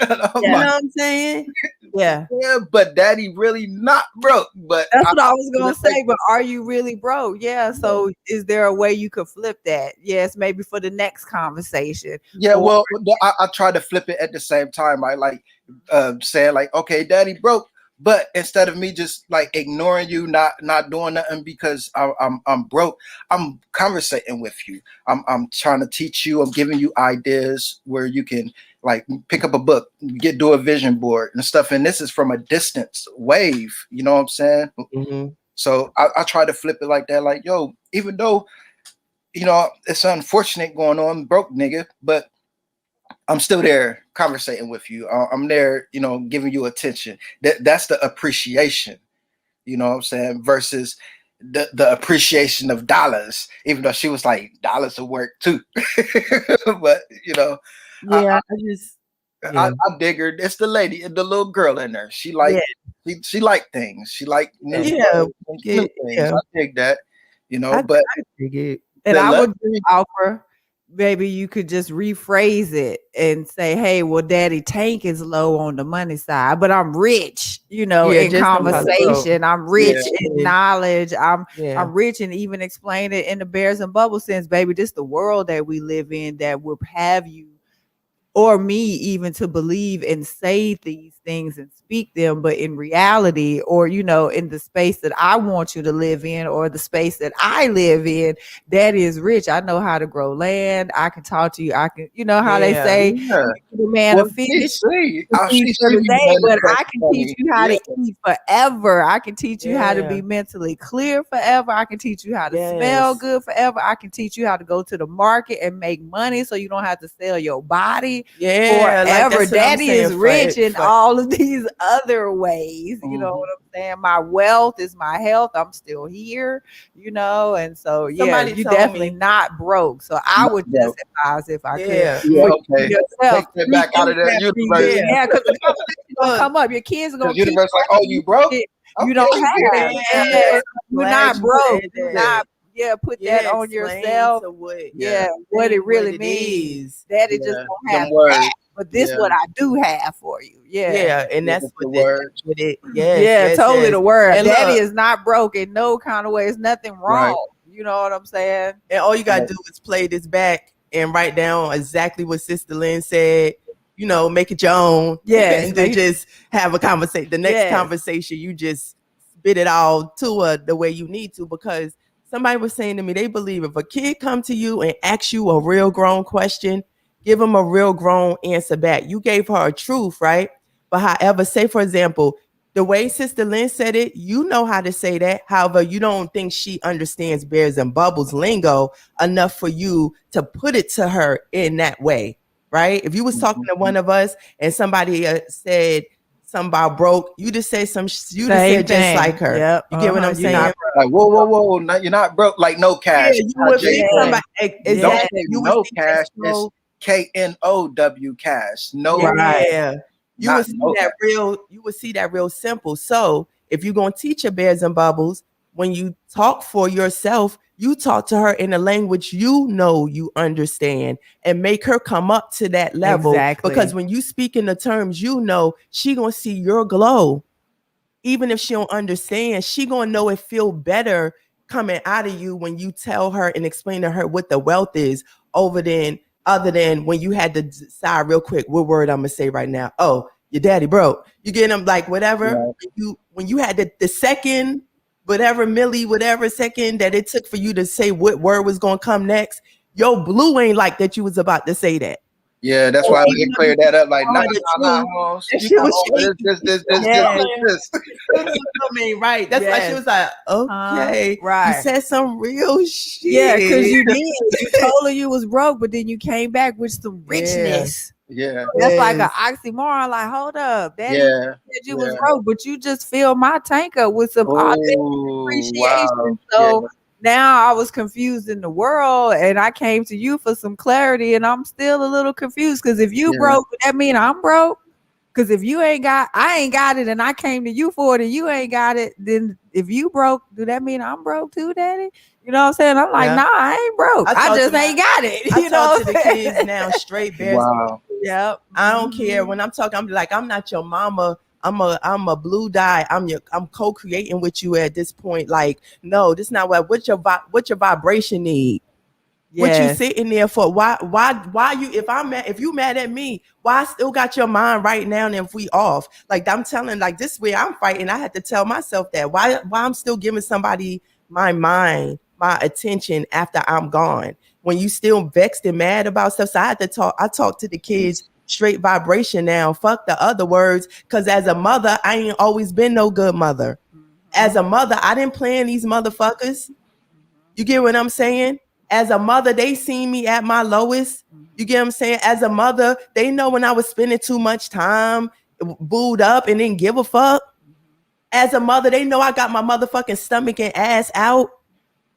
know what I'm saying? Yeah. Yeah, but daddy really not broke. But that's what I was gonna say. But are you really broke? Yeah. So is there a way you could flip that? Yes, maybe for the next conversation. Yeah, I try to flip it at the same time. I like saying like, okay, daddy broke, But instead of me just like ignoring you, not doing nothing because I'm broke, I'm conversating with you. I'm trying to teach you. I'm giving you ideas where you can like pick up a book, do a vision board and stuff. And this is from a distance wave. You know what I'm saying? Mm-hmm. So I try to flip it like that. Like, yo, even though it's unfortunate going on, broke nigga, but I'm still there conversating with you. I'm there, giving you attention. That's the appreciation, you know what I'm saying, versus the appreciation of dollars, even though she was like, dollars will work too. But Yeah, I dig her. It's the lady, the little girl in there. She like she like things. She like new things. I dig that, but I dig it. And I would offer, maybe you could just rephrase it and say, hey, well, Daddy Tank is low on the money side, but I'm rich, in conversation. I'm rich in knowledge. I'm rich, and even explain it in the bears and bubble sense, baby. This the world that we live in that will have you or me even to believe and say these things and speak them, but in reality, or in the space that I want you to live in, or the space that I live in, that is rich. I know how to grow land. I can talk to you. I can, how they say, the man of fish, but I can teach you how to eat forever. I can teach you how to be mentally clear forever. I can teach you how to smell good forever. I can teach you how to go to the market and make money so you don't have to sell your body forever. Like Daddy is rich in all of these other ways. You know what I'm saying? My wealth is my health. I'm still here, and so you're definitely not broke. So I would just advise, if I could, yourself, take back out of that universe. Because the conversation gonna come up. Your kids are gonna keep universe like, oh, you broke? You don't have it. You're not broke. You're not. Put that on yourself. What it really means. Daddy just don't have that. But this what I do have for you. And that's what the word. Totally the word. And Daddy is not broke in no kind of way. It's nothing wrong. Right. You know what I'm saying? And all you gotta do is play this back and write down exactly what Sister Lynn said. Make it your own. And then just have a conversation. The next conversation, you just spit it all to her the way you need to, because somebody was saying to me, they believe if a kid come to you and asks you a real grown question, give them a real grown answer back. You gave her a truth, right? But however, say for example, the way Sister Lynn said it, you know how to say that. However, you don't think she understands bears and bubbles lingo enough for you to put it to her in that way, right? If you was talking to one of us and somebody said something about broke, you just say you just said just like her. Yep. You get what I'm saying? Like, whoa, you're not broke. Like no cash. You would think somebody don't say no cash. It's KNOW cash. No. You would see that real. You would see that real simple. So if you're gonna teach your bears and bubbles, when you talk for yourself, you talk to her in a language you understand, and make her come up to that level. Exactly. Because when you speak in the terms she gonna see your glow. Even if she don't understand, she gonna know it feel better coming out of you when you tell her and explain to her what the wealth is, other than when you had to decide real quick what word I'm gonna say right now. Oh, your daddy broke. You get them like whatever. Yeah. When you had the second, whatever second that it took for you to say what word was gonna come next, your blue ain't like that you was about to say that. Yeah, that's why we cleared that up. Like, nah. Right. That's why she was like, okay, right. You said some real shit. Yeah, because you did. You told her you was broke, but then you came back with some richness. Yeah. That's like an oxymoron. Like, hold up, Daddy said you was broke, but you just filled my tank up with some authentic appreciation. So now I was confused in the world, and I came to you for some clarity, and I'm still a little confused, because if you broke, would that mean I'm broke? Because if you I ain't got it, and I came to you for it, and you ain't got it, then if you broke, do that mean I'm broke too, Daddy? You know what I'm saying? I'm like, nah, I ain't broke. I just ain't got it. I talk to the kids now straight bears. Wow. Yep. I don't care. When I'm talking, I'm like, I'm not your mama. I'm a blue dye. I'm co-creating with you at this point. Like, no, this is not what's your vibration need. What you Yes. sitting there for? Why you? If you mad at me, why I still got your mind right now? And if we off, like I'm telling, like this way I'm fighting. I had to tell myself that why I'm still giving somebody my mind, my attention after I'm gone. When you still vexed and mad about stuff, so I had to talk. I talk to the kids straight vibration now. Fuck the other words, because as a mother, I ain't always been no good mother. As a mother, I didn't plan these motherfuckers. You get what I'm saying? As a mother, they seen me at my lowest. You get what I'm saying? As a mother, they know when I was spending too much time booed up and didn't give a fuck. As a mother, they know I got my motherfucking stomach and ass out.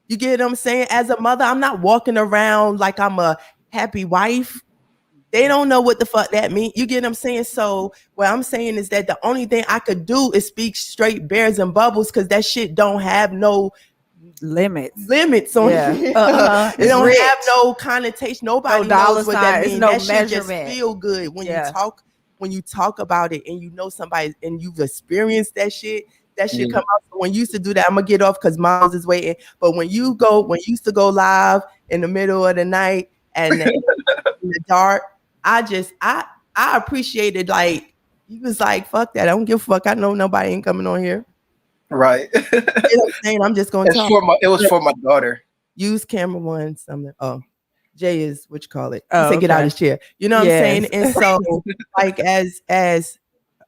You get what I'm saying? As a mother, I'm not walking around like I'm a happy wife. They don't know what the fuck that means. You get what I'm saying? So what I'm saying is that the only thing I could do is speak straight bears and bubbles, because that shit don't have no limits on Yeah. it. It It's don't rich. have no connotation. Nobody No dollar knows what sign. that It's means. no That shit just measurement. feel good when Yeah. you talk about it and you know somebody and you've experienced that shit. That shit come out. So when you used to do that, I'm gonna get off because moms is waiting. But when you used to go live in the middle of the night and in the dark, I appreciated, like, you was like, fuck that. I don't give a fuck. I know nobody ain't coming on here. Right. You know what I'm saying? I'm just gonna talk. It was for my daughter. Use camera one, something. Oh, Jay is what you call it. Oh, He said, get out okay. of his chair. You know what I'm saying? Yes. And so, like, as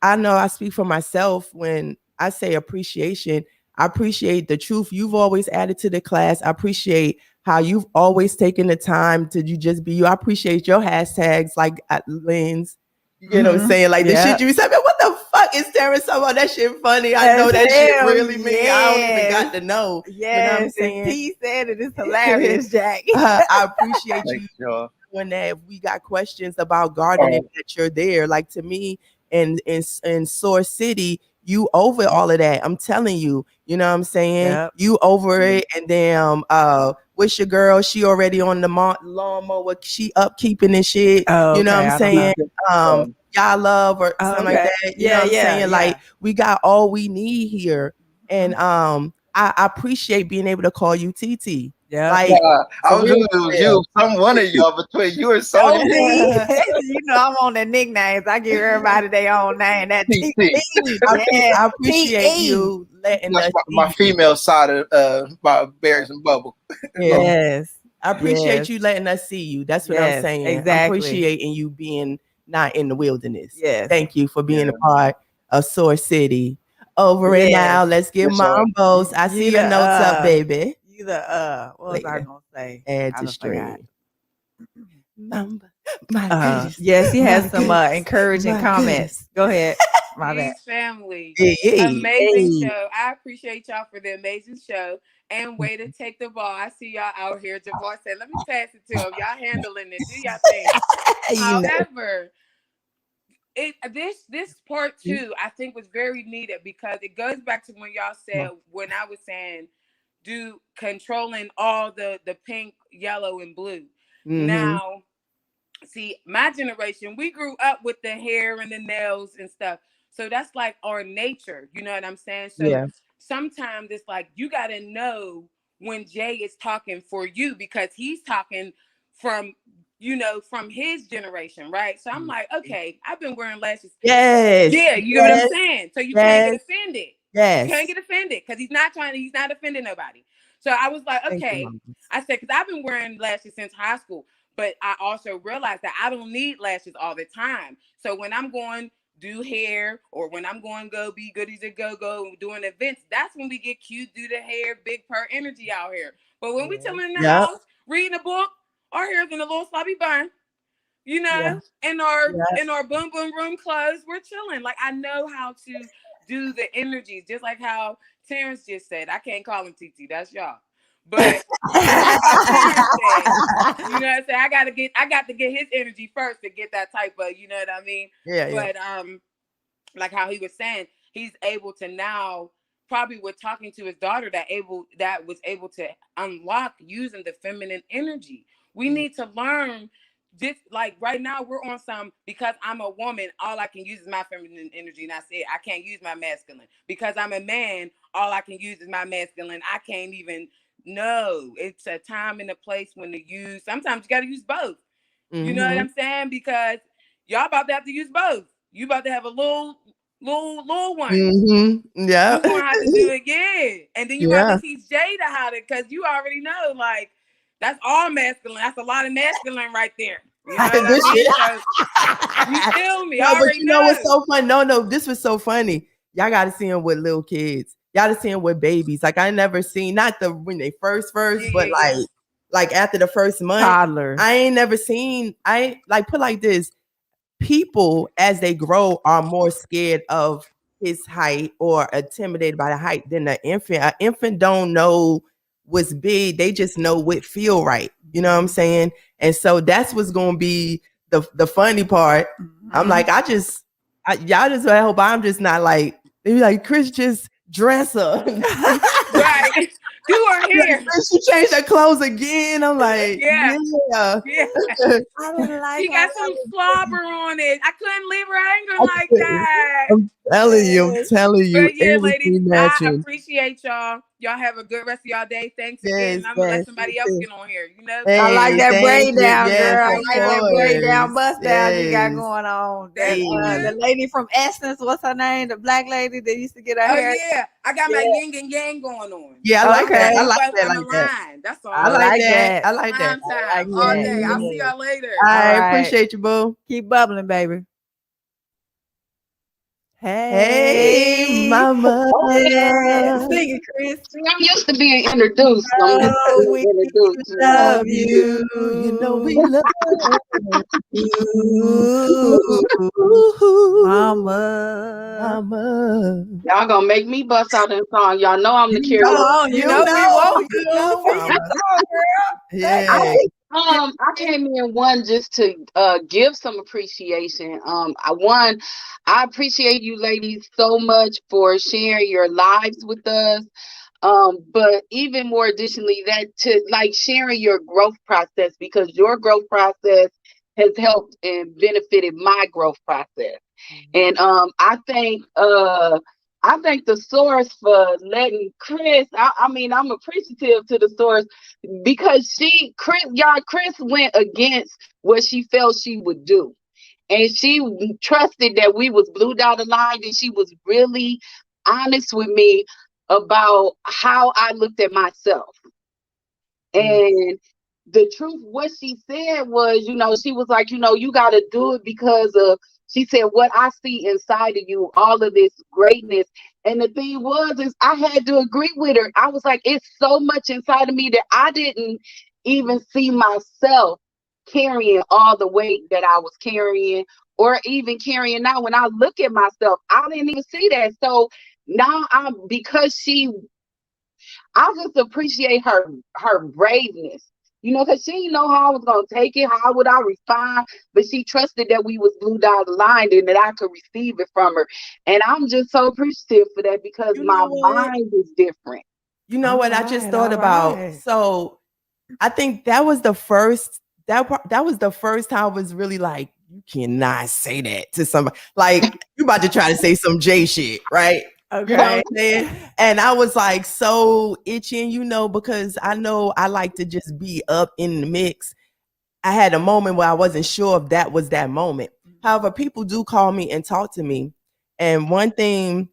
I know, I speak for myself when I say appreciation. I appreciate the truth you've always added to the class. I appreciate how you've always taken the time to you just be you. I appreciate your hashtags, like Lens. You get what I'm saying? Like the shit you said, man, what the fuck is Terrence talking about? That shit funny. I know that shit really mean. I don't even got to know. Yes. You know what I'm saying? T said it is hilarious, Jack. I appreciate you Thanks, y'all. doing that. If we got questions about gardening, that you're there. Like, to me, in Source City, you over all of that. I'm telling you. You know what I'm saying? Yep. You over it. And then what's your girl? She already on the lawnmower. She upkeeping and shit. Oh, You know okay, what I I'm don't know. saying? Y'all love or something like okay. that. You know what I'm saying? Like, we got all we need here. And I appreciate being able to call you TT. Yeah. Like, I for was real, going to for use real. one of y'all between you and Sonya. You know I'm on the nicknames. I give everybody their own name. That TT. I appreciate TE. you letting That's us my see female side of my Bears and Bubble. you. Yeah. Yes. I appreciate Yes. you letting us see you. That's what I'm Yes, saying. I'm exactly. appreciating you being not in the wilderness. Yes. Thank you for being Yeah. a part of Source City. Over and Yes. out. Let's get Yes, sir. Mambos. I see your notes up, baby. You the what was I Later. gonna say? Add I to done forgot. stream. Mamba. My goodness. Yes, he has My some goodness. encouraging My comments. Go ahead. My bad. Peace, family. Hey, Amazing hey. show. I appreciate y'all for the amazing show. And way to take the ball. I see y'all out here. Javar said, let me pass it to him. Y'all handling it. Do y'all thing. You know. However, this part 2, I think, was very needed because it goes back to when y'all said, when I was saying, do controlling all the pink, yellow, and blue. Now, see, my generation, we grew up with the hair and the nails and stuff. So that's like our nature. You know what I'm saying? So Yeah. sometimes it's like you got to know when Jay is talking for you because he's talking from, from his generation, right? So I'm like, okay, I've been wearing lashes. Yes. Yeah, you get what I'm saying? So you can't get offended. Yes. You can't get offended because he's not offending nobody. So I was like, okay. I said, because I've been wearing lashes since high school. But I also realized that I don't need lashes all the time. So when I'm going do hair or when I'm going go be goodies and go doing events, that's when we get cute, do the hair, big purr energy out here. But when we chilling in the house, reading a book, our hair's in a little sloppy bun, in our boom boom room clothes, we're chilling. Like I know how to do the energies, just like how Terrence just said. I can't call him TT, that's y'all. But like how Terrence said, you know what I'm saying? I got to get his energy first to get that type of, you know what I mean? Yeah. But like how he was saying, he's able to now, probably with talking to his daughter, that was able to unlock using the feminine energy. We need to learn this. Like right now we're on some, because I'm a woman, all I can use is my feminine energy, and I said I can't use my masculine. Because I'm a man, all I can use is my masculine. I can't even No, it's a time and a place when to use. Sometimes you got to use both. You know what I'm saying? Because y'all about to have to use both. You about to have a little one. Yeah. You gonna have to do it again, and then you have Yeah. to teach Jada how to, because you already know, like, that's all masculine. That's a lot of masculine right there. You know what I mean? So you feel me? I No, but already you know what's know. so funny? No, this was so funny. Y'all got to see him with little kids. Y'all to see him with babies. Like I never seen, not the when they first, but like after the first month, Toddlers. I ain't never seen. I like put like this. People as they grow are more scared of his height or intimidated by the height than an infant. An infant don't know what's big; they just know what feel right. You know what I'm saying? And so that's what's gonna be the funny part. I'm like, y'all just I hope I'm just not like they be like Chris just dress her. Right. Do her hair. She changed her clothes again. I'm like, Yeah. yeah. I didn't like She got some slobber on it. I couldn't leave her hanging like that. I'm telling you, But yeah, ladies, everything I matching. appreciate y'all. Y'all have a good rest of y'all day. Thanks Yes, again. I'm gonna let yes, somebody else get on here. You know, I like Hey, that thank braid you. down, Yes, girl. I of like that braid down, course. bust down you got Yes. going on. That, Thank you. the lady from Essence, what's her name? The black lady that used to get her Oh hair. yeah, I got my yin and yang going on. Yeah, I like that. Okay. I We like both that. on the Like that. line. That's all. I like that. I like that. Time all that. day. I'll Yeah. see y'all later. I All right. appreciate you, boo. Keep bubbling, baby. Hey, mama. Yeah. Sing it, Chris. See, I'm used to being introduced. I'm used to Oh, we being introduced. love you. You know we love you, mama. mama. Y'all gonna make me bust out in song. Y'all know I'm the You karaoke. know, You know we want you you. know, mama. Yeah. I came in one just to give some appreciation. I appreciate you ladies so much for sharing your lives with us. But even more additionally, that to like sharing your growth process, because your growth process has helped and benefited my growth process. And I thank the source for letting Chris. I mean, I'm appreciative to the source because Chris went against what she felt she would do. And she trusted that we was blue dotted line, and she was really honest with me about how I looked at myself. And the truth, what she said was, she was like, you got to do it because of, she said, what I see inside of you, all of this greatness. And the thing was, is I had to agree with her. I was like, it's so much inside of me that I didn't even see myself carrying all the weight that I was carrying, or even carrying now. When I look at myself, I didn't even see that. So now I just appreciate her braveness, because she didn't know how I was gonna take it, how would I respond, but she trusted that we was blue dotted line and that I could receive it from her. And I'm just so appreciative for that, because my mind is different. You know what I just thought about? So I think that was the first that was the first time I was really like, you cannot say that to somebody. Like you about to try to say some J shit, right? Okay. You know what I'm saying? And I was like so itching, because I know I like to just be up in the mix. I had a moment where I wasn't sure if that was that moment. However, people do call me and talk to me. And one thing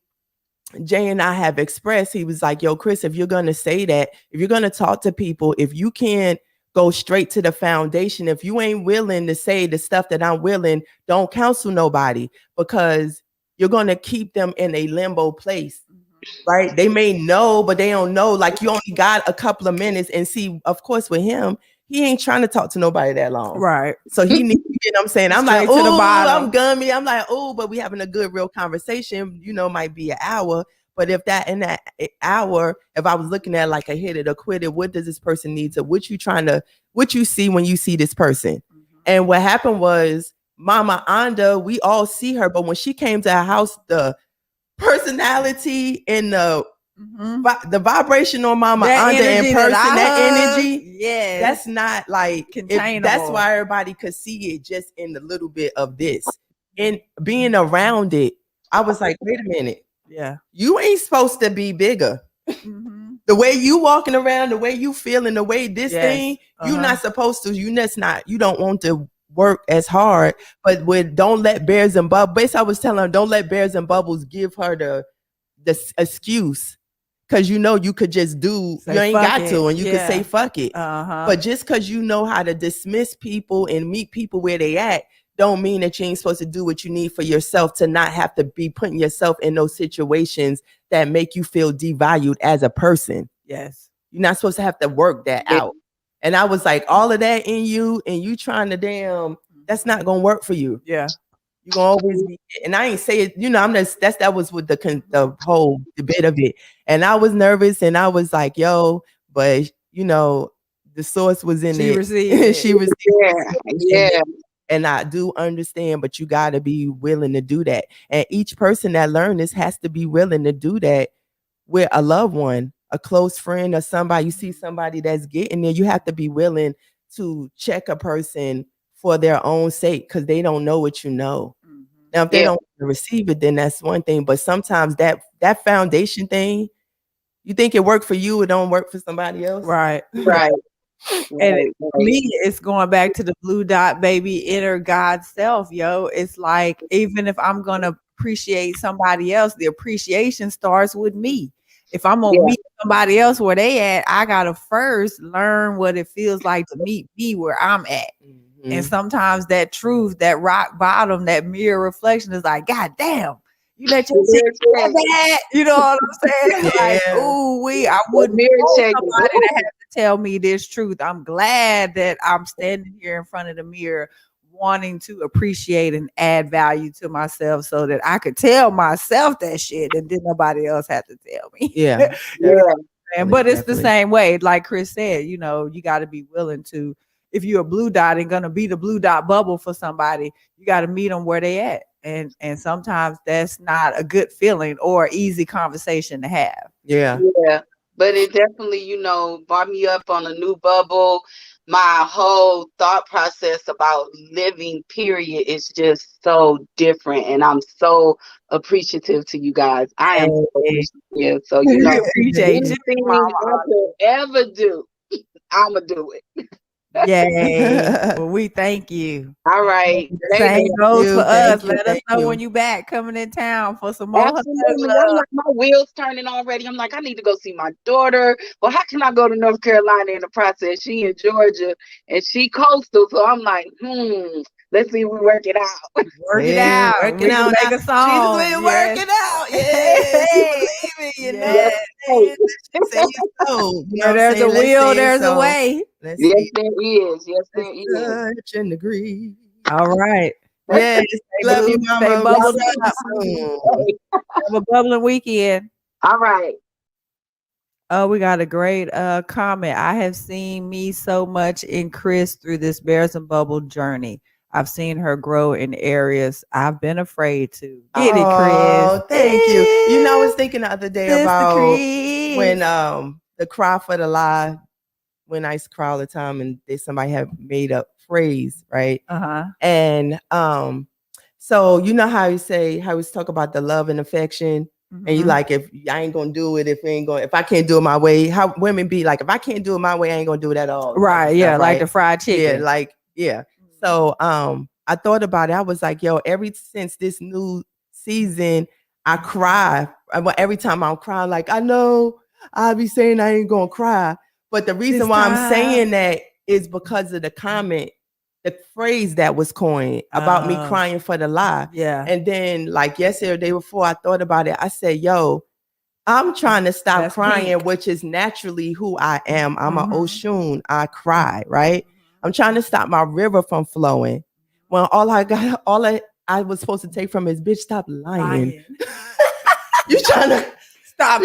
Jay and I have expressed, he was like, yo, Chris, if you're going to say that, if you're going to talk to people, if you can't go straight to the foundation, if you ain't willing to say the stuff that I'm willing, don't counsel nobody, because you're going to keep them in a limbo place, right? They may know, but they don't know. Like you only got a couple of minutes. And see, of course, with him, he ain't trying to talk to nobody that long. Right. So he needs, you know what I'm saying? I'm Straight like, to the oh, bottom. I'm gummy. I'm like, oh, but we having a good, real conversation, might be an hour. But if that in that hour, if I was looking at like a hit it or quit it, what does this person need to, what you see when you see this person? And what happened was Mama Anda, we all see her, but when she came to our house, the personality and the vibration on Mama Anda in person, that energy, yes, that's not like containable. That's why everybody could see it just in the little bit of this. And being around it, I was like, wait a minute. Yeah. You ain't supposed to be bigger. The way you walking around, the way you feeling, the way this Yes. thing, you're not supposed to. You don't want to work as hard. But don't let bears and bubbles. Basically, I was telling her, don't let bears and bubbles give her the excuse. Cause you could just do, Say you ain't fuck got to, it. and you could say fuck it. Uh-huh. But just cause you know how to dismiss people and meet people where they at, don't mean that you ain't supposed to do what you need for yourself to not have to be putting yourself in those situations that make you feel devalued as a person. Yes. You're not supposed to have to work that out. And I was like, all of that in you, and you trying to that's not gonna work for you. Yeah. You're gonna always be, and I ain't say it, I'm just that was with the whole debate of it. And I was nervous and I was like, yo, but the source was in She it. received She received it. Yeah. And I do understand, but you gotta be willing to do that. And each person that learns this has to be willing to do that with a loved one, a close friend, or somebody. You see somebody that's getting there, you have to be willing to check a person for their own sake, because they don't know what you know. Now, if they don't receive it, then that's one thing. But sometimes that foundation thing, you think it worked for you, it don't work for somebody else. Right. And for me, it's going back to the blue dot, baby, inner God self, yo. It's like, even if I'm going to appreciate somebody else, the appreciation starts with me. If I'm going to meet somebody else where they at, I got to first learn what it feels like to meet me where I'm at. And sometimes that truth, that rock bottom, that mirror reflection is like, God damn, you let your shit get that bad. You know what I'm saying? Like, I wouldn't want somebody to have to tell me this truth. I'm glad that I'm standing here in front of the mirror wanting to appreciate and add value to myself so that I could tell myself that shit and then nobody else had to tell me. Yeah. But it's the same way. Like Chris said, you got to be willing to, if you're a blue dot and gonna be the blue dot bubble for somebody, you got to meet them where they at. And sometimes that's not a good feeling or easy conversation to have. Yeah. But it definitely, brought me up on a new bubble. My whole thought process about living, period, is just so different. And I'm so appreciative to you guys. I am so appreciative. So, appreciate anything I could ever do, I'm going to do it. Yay. Well, we thank you. All right. Same goes for us. Let us know when you back coming in town for some more. Absolutely. I'm like, my wheels turning already. I'm like, I need to go see my daughter. Well, how can I go to North Carolina in the process? She in Georgia and she coastal. So I'm like, let's see if we work it out. Work it out. Work it out. Make a song. Jesus, we work it out. Yeah. She believe it, There's a will, there's a way. Yes, there is. Yes, there is. Such a degree. All right. Yes. Love you, mama. Stay bubbled up. Have a bubbling weekend. All right. Oh, we got a great comment. I have seen me so much in Chris through this Bears and Bubble journey. I've seen her grow in areas I've been afraid to. Get it, Chris. Oh, thank you. I was thinking the other day about when the cry for the lie, when I used to cry all the time, and somebody had made a phrase, right? And so how you say, how we talk about the love and affection. And you like, if I ain't gonna do it, if I can't do it my way, how women be like, if I can't do it my way, I ain't gonna do it at all. Right. Yeah. Like the fried chicken. Yeah. So I thought about it. I was like, yo, since this new season, I cry. Every time I'm crying, like, I know I'll be saying I ain't gonna cry. But the reason why I'm saying that is because of the comment, the phrase that was coined about me crying for the lie. Yeah. And then like yesterday or the day before, I thought about it. I said, yo, I'm trying to stop crying, which is naturally who I am. I'm an Oshun. I cry, right? I'm trying to stop my river from flowing. When all I was supposed to take from is, bitch, stop lying. You trying to stop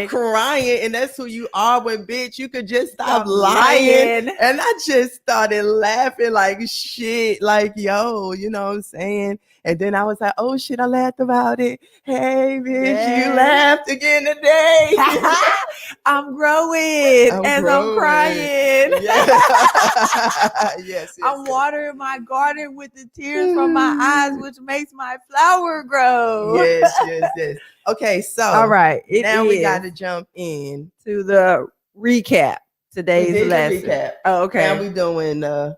crying, and that's who you are. When bitch, you could just stop lying. And I just started laughing like shit, like, yo, you know what I'm saying? And then I was like, oh shit, I laughed about it. Hey bitch, you laughed again today. I'm growing as I'm crying. Yes. I'm watering my garden with the tears from my eyes, which makes my flower grow. Yes. Okay, so all right. now we got to jump in to the recap. Today's lesson. Recap. Oh, okay. Now we doing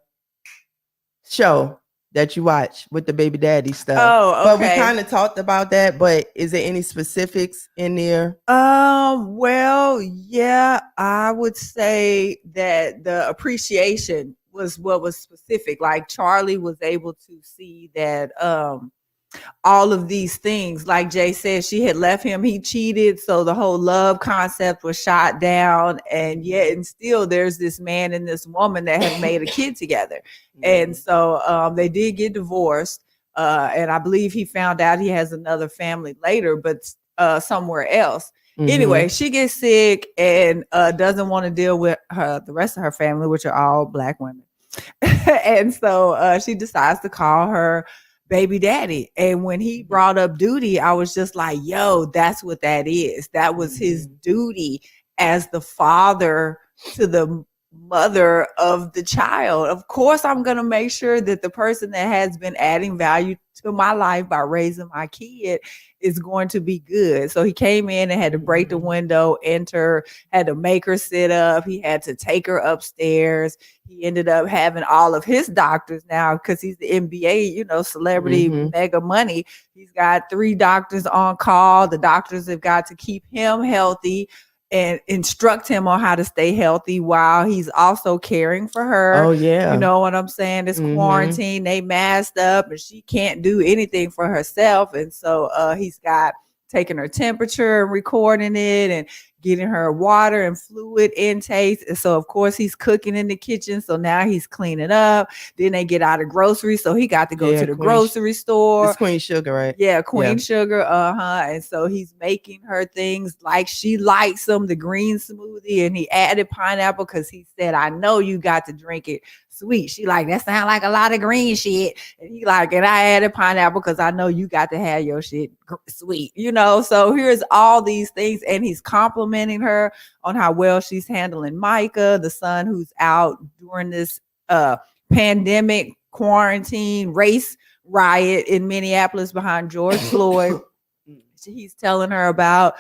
show that you watch with the baby daddy stuff. Oh, okay. But we kind of talked about that. But is there any specifics in there? Well, yeah, I would say that the appreciation was what was specific. Like Charlie was able to see that all of these things, like Jay said, she had left him, he cheated, so the whole love concept was shot down, and yet and still there's this man and this woman that have made a kid together. And so they did get divorced, and I believe he found out he has another family later, but somewhere else. Anyway, she gets sick and doesn't want to deal with the rest of her family, which are all Black women. And so she decides to call her baby daddy. And when he brought up duty, I was just like, yo, that's what that is. That was his duty as the father to the mother of the child. Of course, I'm going to make sure that the person that has been adding value to my life by raising my kid is going to be good. So he came in and had to break the window, enter, had to make her sit up. He had to take her upstairs. He ended up having all of his doctors now because he's the NBA, celebrity, mega money. He's got 3 doctors on call. The doctors have got to keep him healthy and instruct him on how to stay healthy while he's also caring for her. Oh, yeah. You know what I'm saying? This quarantine, they masked up and she can't do anything for herself. And so he's got taking her temperature and recording it and getting her water and fluid intake. And so, of course, he's cooking in the kitchen. So now he's cleaning up. Then they get out of groceries. So he got to go to the grocery store. It's Queen Sugar, right? Yeah, Queen Sugar. And so he's making her things like she likes them, the green smoothie. And he added pineapple because he said, I know you got to drink it sweet. She like, that sound like a lot of green shit. And he like, and I added pineapple because I know you got to have your shit sweet, So here's all these things. And he's complimenting her on how well she's handling Micah, the son who's out during this pandemic, quarantine, race riot in Minneapolis behind George Floyd. He's telling her about,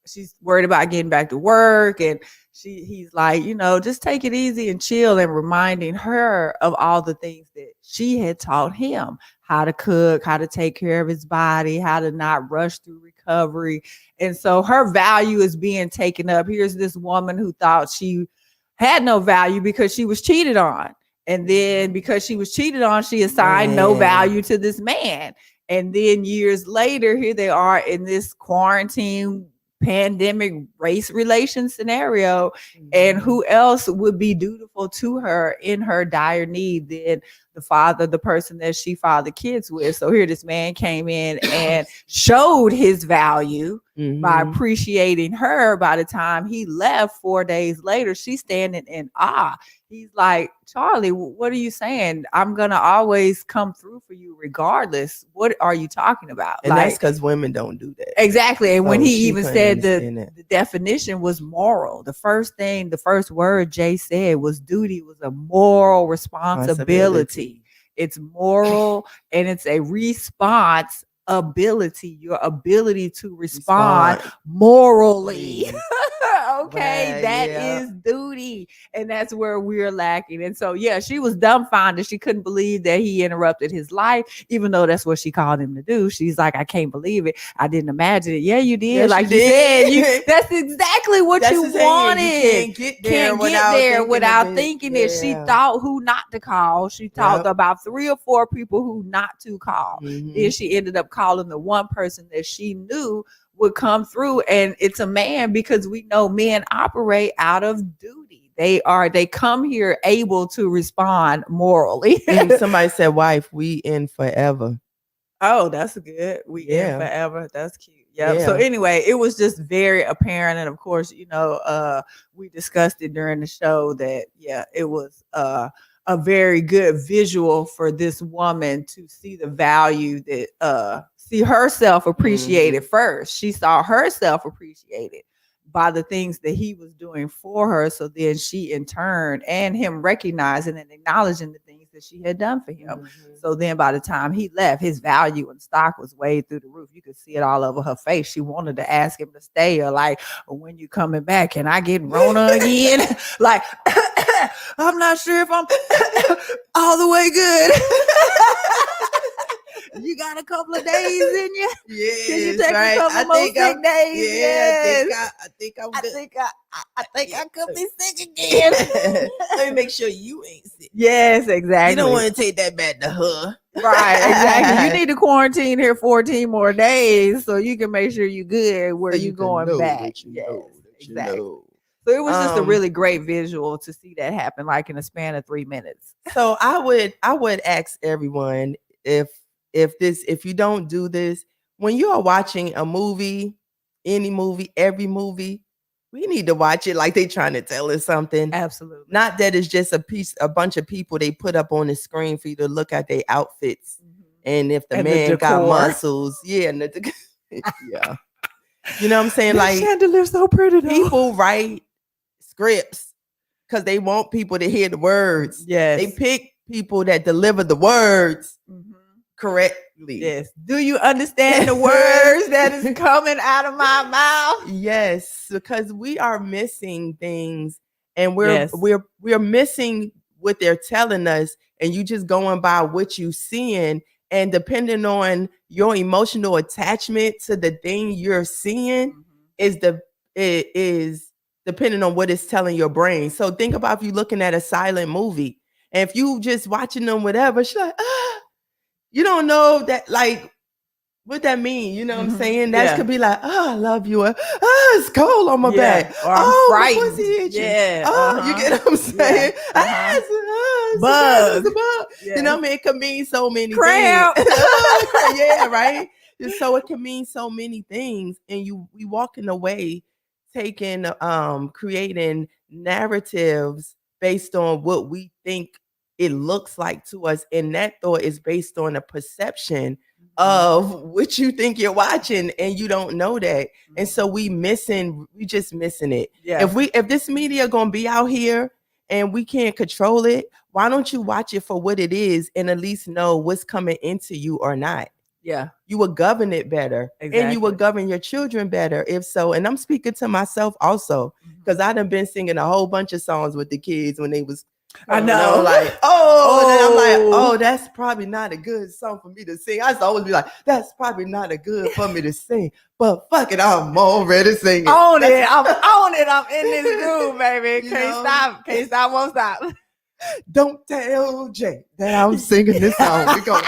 she's worried about getting back to work, and he's like, just take it easy and chill, and reminding her of all the things that she had taught him, how to cook, how to take care of his body, how to not rush through recovery. And so her value is being taken up. Here's this woman who thought she had no value because she was cheated on. And then because she was cheated on, she assigned no value to this man. And then years later, here they are in this quarantine, pandemic, race relation scenario. And who else would be dutiful to her in her dire need than the father, the person that she fathered kids with? So here this man came in and showed his value by appreciating her. By the time he left 4 days later, she's standing in awe. He's like, Charlie, what are you saying? I'm going to always come through for you regardless. What are you talking about? And that's because women don't do that. Exactly. And so when he even said the definition was moral, the first word Jay said was duty, was a moral responsibility. It's moral and it's a response ability, your ability to respond morally. Okay, right, that is duty. And that's where we're lacking. And so, yeah, she was dumbfounded. She couldn't believe that he interrupted his life, even though that's what she called him to do. She's like, I can't believe it. I didn't imagine it. Yeah, you did. Yes, like you said, that's exactly what you wanted. You can't get there without thinking it. She thought who not to call. She talked about 3 or 4 people who not to call. Then she ended up calling the one person that she knew would come through, and it's a man, because we know men operate out of duty. They come here able to respond morally. Somebody said, wife, we in forever. Oh, that's good. We in forever. That's cute. Yep. So anyway, it was just very apparent. And of course, we discussed it during the show that, it was a very good visual for this woman to see the value that, see herself appreciated first. She saw herself appreciated by the things that he was doing for her. So then she in turn, and him recognizing and acknowledging the things that she had done for him. So then by the time he left, his value and stock was way through the roof. You could see it all over her face. She wanted to ask him to stay, or like, when you coming back, can I get Rona again? Like, I'm not sure if I'm all the way good. You got a couple of days in you? Yes, Can you take right. a couple more sick days? Yeah, I think I'm I good. think I could be sick again. Let me make sure you ain't sick. Yes, exactly. You don't want to take that back to her. Right, exactly. You need to quarantine here 14 more days so you can make sure you're good where So you you can going know back. that you Yes, know that you exactly. know. So it was just a really great visual to see that happen, like in a span of 3 minutes. So I would ask everyone, if you don't do this, when you are watching a movie, any movie, every movie, we need to watch it like they trying to tell us something. Absolutely. Not that it's just a bunch of people they put up on the screen for you to look at their outfits. And if the And the man got decor. muscles, yeah, and yeah. You know what I'm saying? That Like, chandelier's so pretty though. people write scripts because they want people to hear the words. Yes. They pick people that deliver the words correctly. Yes. Do you understand the words that is coming out of my mouth? Yes, because we are missing things, and we're missing what they're telling us, and you just going by what you seeing, and depending on your emotional attachment to the thing you're seeing is depending on what it's telling your brain. So think about if you're looking at a silent movie, and if you just watching them, whatever, she's like, you don't know that, like, what that mean? You know what I'm saying? That could be like, I love you. It's cold on my back. Or I'm frightened. My pussy itching. Yeah. You get what I'm saying? Buzz. Buzz. You know what I mean? It could mean so many Cramp. things. Yeah, right? And so it can mean so many things. And we walking away taking, creating narratives based on what we think it looks like to us. And that thought is based on a perception of what you think you're watching, and you don't know that. And so we just missing it. Yeah. If this media gonna be out here and we can't control it, why don't you watch it for what it is and at least know what's coming into you or not? Yeah. You would govern it better. Exactly. And you would govern your children better if so. And I'm speaking to myself also, because I done been singing a whole bunch of songs with the kids when they was, I know. like, and then I'm like, that's probably not a good song for me to sing. I used to always be like, that's probably not a good for me to sing, but fuck it, I'm already singing. I'm on it. I'm in this groove, baby. Can't stop, won't stop. Don't tell Jay that I'm singing this song. We go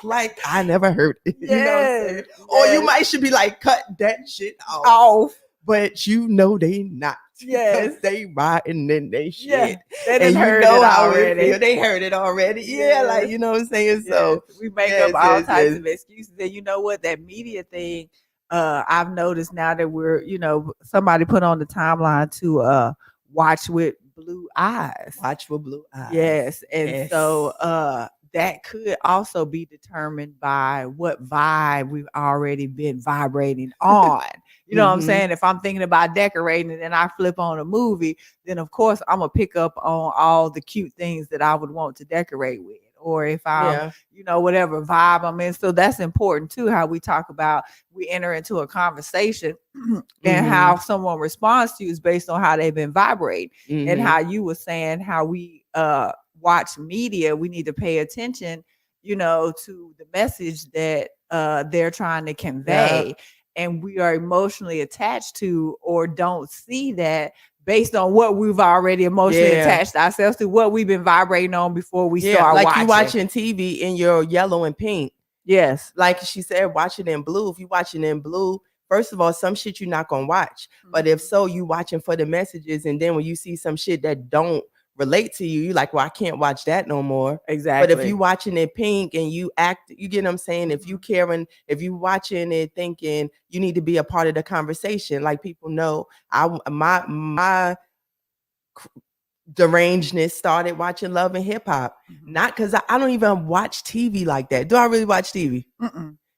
like I never heard it. You know what I'm saying? Or you should be like, cut that shit off. But you know they not. Yes. They riding in they shit. Yeah. They And heard you know it how already. it feel. They heard it already. Yeah, like, you know what I'm saying? So we make up all types of excuses. And you know what? That media thing, I've noticed now that we're, somebody put on the timeline to watch with blue eyes. Watch with blue eyes. Yes. And so that could also be determined by what vibe we've already been vibrating on. You know what I'm saying? If I'm thinking about decorating and then I flip on a movie, then of course I'm going to pick up on all the cute things that I would want to decorate with. Or if I'm, whatever vibe I'm in. So that's important too, how we talk about, we enter into a conversation and how someone responds to you is based on how they've been vibrating. And how you were saying how we watch media, we need to pay attention, to the message that they're trying to convey. And we are emotionally attached to or don't see that based on what we've already emotionally attached ourselves to, what we've been vibrating on before we start like watching. You watching TV in your yellow and pink. Yes. Like she said, watch it in blue. If you watching in blue, first of all, some shit you're not gonna watch. But if so, you watching for the messages. And then when you see some shit that don't relate to you, you're like, well, I can't watch that no more. Exactly. But if you watching it pink and you act, you get what I'm saying? If you caring, if you watching it thinking you need to be a part of the conversation, like people know, my derangedness started watching Love and Hip Hop. Not because I don't even watch TV like that. Do I really watch TV?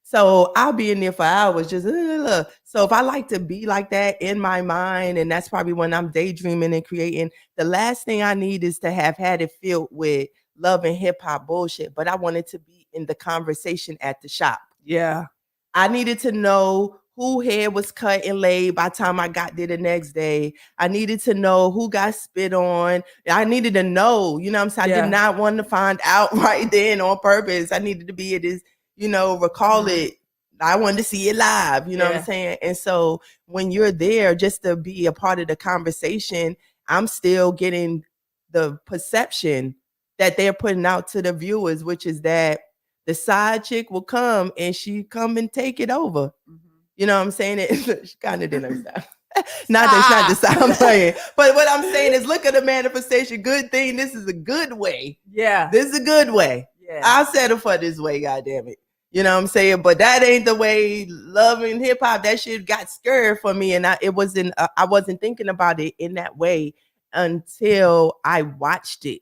So I'll be in there for hours just so if I like to be like that in my mind, and that's probably when I'm daydreaming and creating, the last thing I need is to have had it filled with love and hip hop bullshit. But I wanted to be in the conversation at the shop. Yeah. I needed to know who hair was cut and laid by the time I got there the next day. I needed to know who got spit on. I needed to know, you know what I'm saying? I did not want to find out right then on purpose. I needed to be at this, recall it. I wanted to see it live, you know what I'm saying? And so when you're there just to be a part of the conversation, I'm still getting the perception that they're putting out to the viewers, which is that the side chick will come and she come and take it over. Mm-hmm. You know what I'm saying? She kind of didn't understand. Not the side I'm playing. But what I'm saying is look at the manifestation. Good thing. This is a good way. Yeah. This is a good way. Yeah. I'll settle for this way, goddamn it. You know what I'm saying? But that ain't the way. Loving hip hop, that shit got scared for me. And I wasn't thinking about it in that way until I watched it.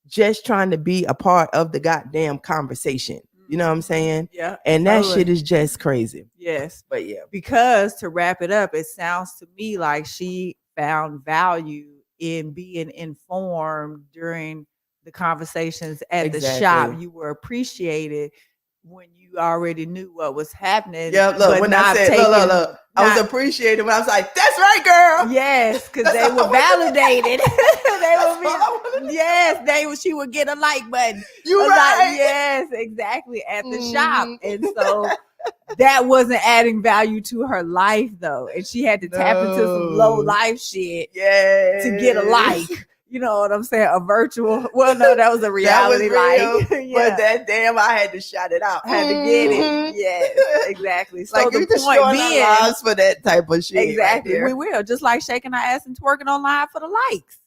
Just trying to be a part of the goddamn conversation. You know what I'm saying? Yeah. And that shit is just crazy. Yes. But yeah. Because to wrap it up, it sounds to me like she found value in being informed during the conversations at the shop. You were appreciated when you already knew what was happening. Yeah, look, when I said, look, I was appreciated when I was like, that's right, girl. Yes, because they were validated. She would get a like button. You right. Like, yes, exactly, at the shop. And so that wasn't adding value to her life, though. And she had to tap into some low life shit to get a like. You know what I'm saying? A virtual. Well, no, that was a reality like. But that damn, I had to shout it out. Had to get it. Yes, exactly. So like the point being, our lives for that type of shit. Exactly. Right, we will. Just like shaking our ass and twerking online for the likes.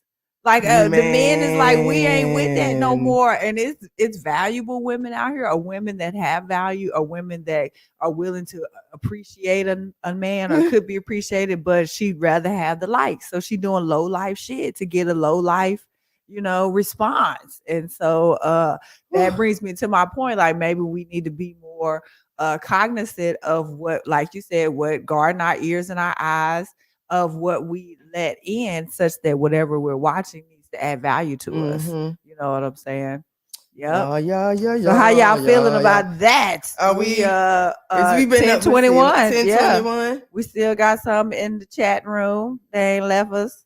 Like the men is like, we ain't with that no more. And it's valuable women out here, or women that have value, or women that are willing to appreciate a man or could be appreciated, but she'd rather have the likes. So she doing low life shit to get a low life, response. And so that brings me to my point. Like maybe we need to be more cognizant of what, like you said, what guarding our ears and our eyes of what we let in, such that whatever we're watching needs to add value to us. You know what I'm saying? Yep. Yeah. So how y'all feeling about that? Are we? We've been 10:21. 10:21. We still got some in the chat room. They ain't left us.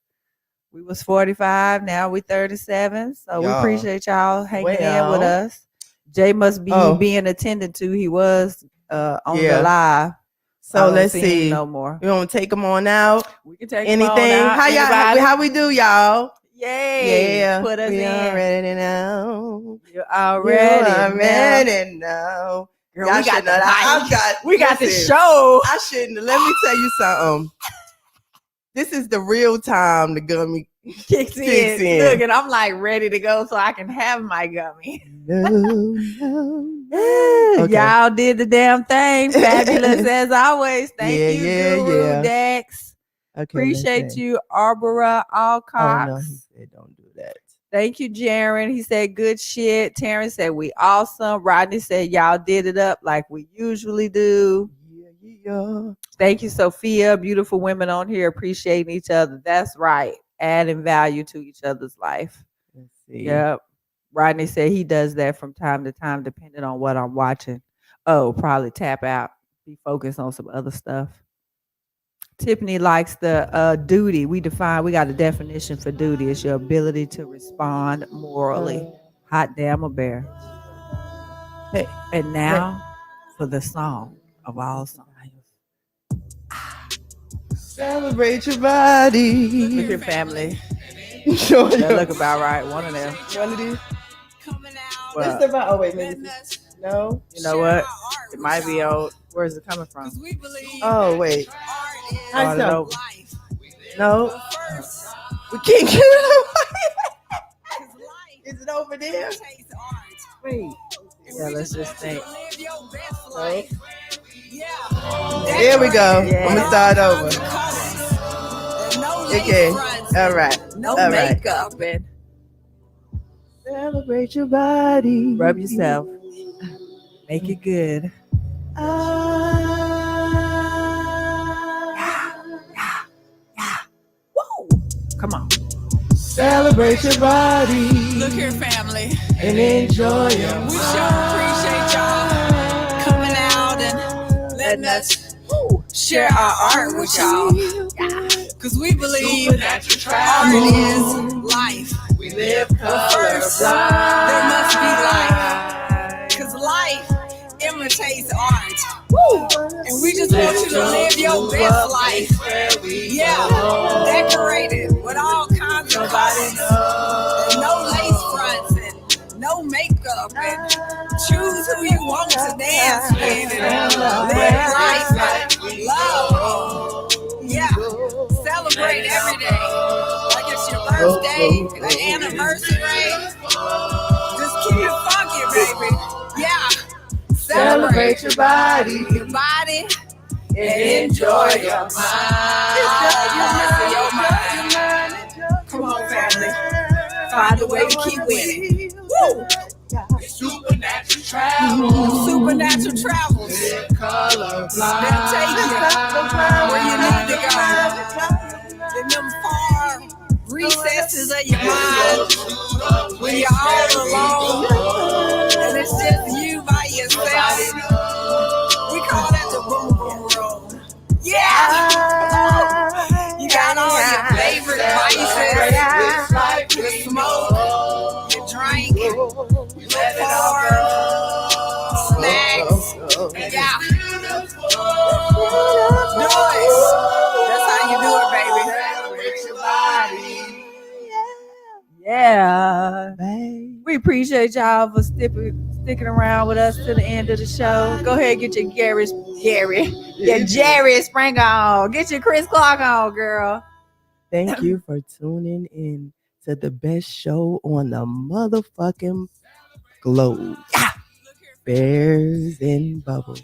We was 45. Now we 37. So we appreciate y'all hanging in with us. Jay must be being attended to. He was on the live. So let's see. No more. You want to take them on out? We can take anything. Them on out. How we do, y'all? Yay! Yeah, put us we in. Already know. You already know. Girl, we got the show. I shouldn't. Let me tell you something. This is the real time the gummy kicks in. Look, and I'm like ready to go so I can have my gummy. Okay. Y'all did the damn thing. Fabulous as always. Thank you, Guru Dex. Okay, appreciate you, Arbora Alcox. Oh no, he said don't do that. Thank you, Jaron. He said good shit. Terrence said we awesome. Rodney said y'all did it up like we usually do. Yeah. Thank you, Sophia. Beautiful women on here appreciating each other. That's right. Adding value to each other's life. Let's see. Yep. Rodney said he does that from time to time, depending on what I'm watching. Oh, probably tap out. Be focused on some other stuff. Tiffany likes the duty. We got a definition for duty. It's your ability to respond morally. Hot damn a bear. Hey, and now for the song of all songs. Celebrate your body. Look at family. That look about right. One of them. One of these. Well, what's about? Oh wait, maybe. No. You know what? It might be old. Where is it coming from? Oh wait. I know. No. We can't get it over. Is it over there? Wait. Yeah, let's just think. Right. There we go. Yeah. I'm gonna start over. Okay. All right. No makeup and celebrate your body. Rub yourself. Make it good. Woo! Come on. Celebrate your body. Look here, family. And enjoy your We sure appreciate y'all coming out and letting us share our art with y'all. Because we believe art is life. We live But first, there must be life. Because life imitates art. And we just want you to live your best life. Yeah, decorated with all kinds of colors. And no lace fronts and no makeup. And choose who you want to dance with. And live life like love. Yeah, celebrate every day. Like it's your birthday, an anniversary. Just keep it funky, baby. Yeah. Celebrate your body. Your body. And enjoy your mind. Your mind. Come on, family. Find a way to keep winning. Woo! Supernatural travel. Supernatural travels. They'll take you where you need to go. In them far recesses of your mind, when you're all alone, and it's just you by yourself. We call that the boom boom room. Yeah! You got all your favorite vices, your smoke, your drink, your porn, snacks. Yeah. Do it. That's how you do it, baby. Yeah. We appreciate y'all for sticking around with us to the end of the show. Go ahead and get your Jerry Spring on. Get your Chris Clark on, girl. Thank you for tuning in to the best show on the motherfucking globe. Bears and Bubbles.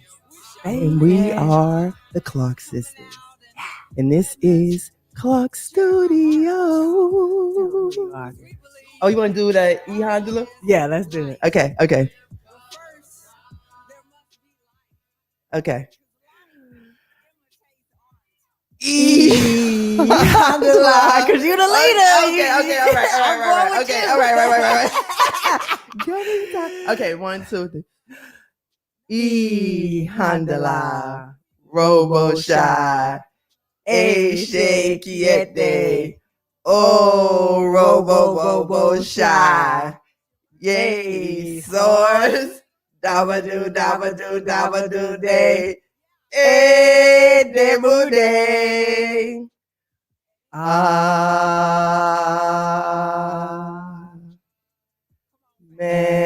And we are the Clark Sisters. And this is Clark Studio. Oh, you want to do the E Honda? Yeah, let's do it. Okay. E Honda, because you're the leader. Okay, all right. Okay, 1, 2, 3. E Honda, Robo Shy, A Shakiete, O Robo Shy, Yay Source, Dabadoo Day, E Debu Day. Man.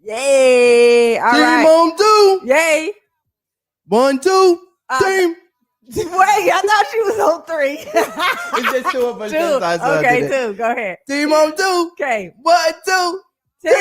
Yay. All Team right. on 2. Yay. 1, 2. Team. Wait, I thought she was on 3. It's just 2 of us. 2. That's why I Okay, did it. 2. Go ahead. Team on 2. Okay. 1, 2. Team.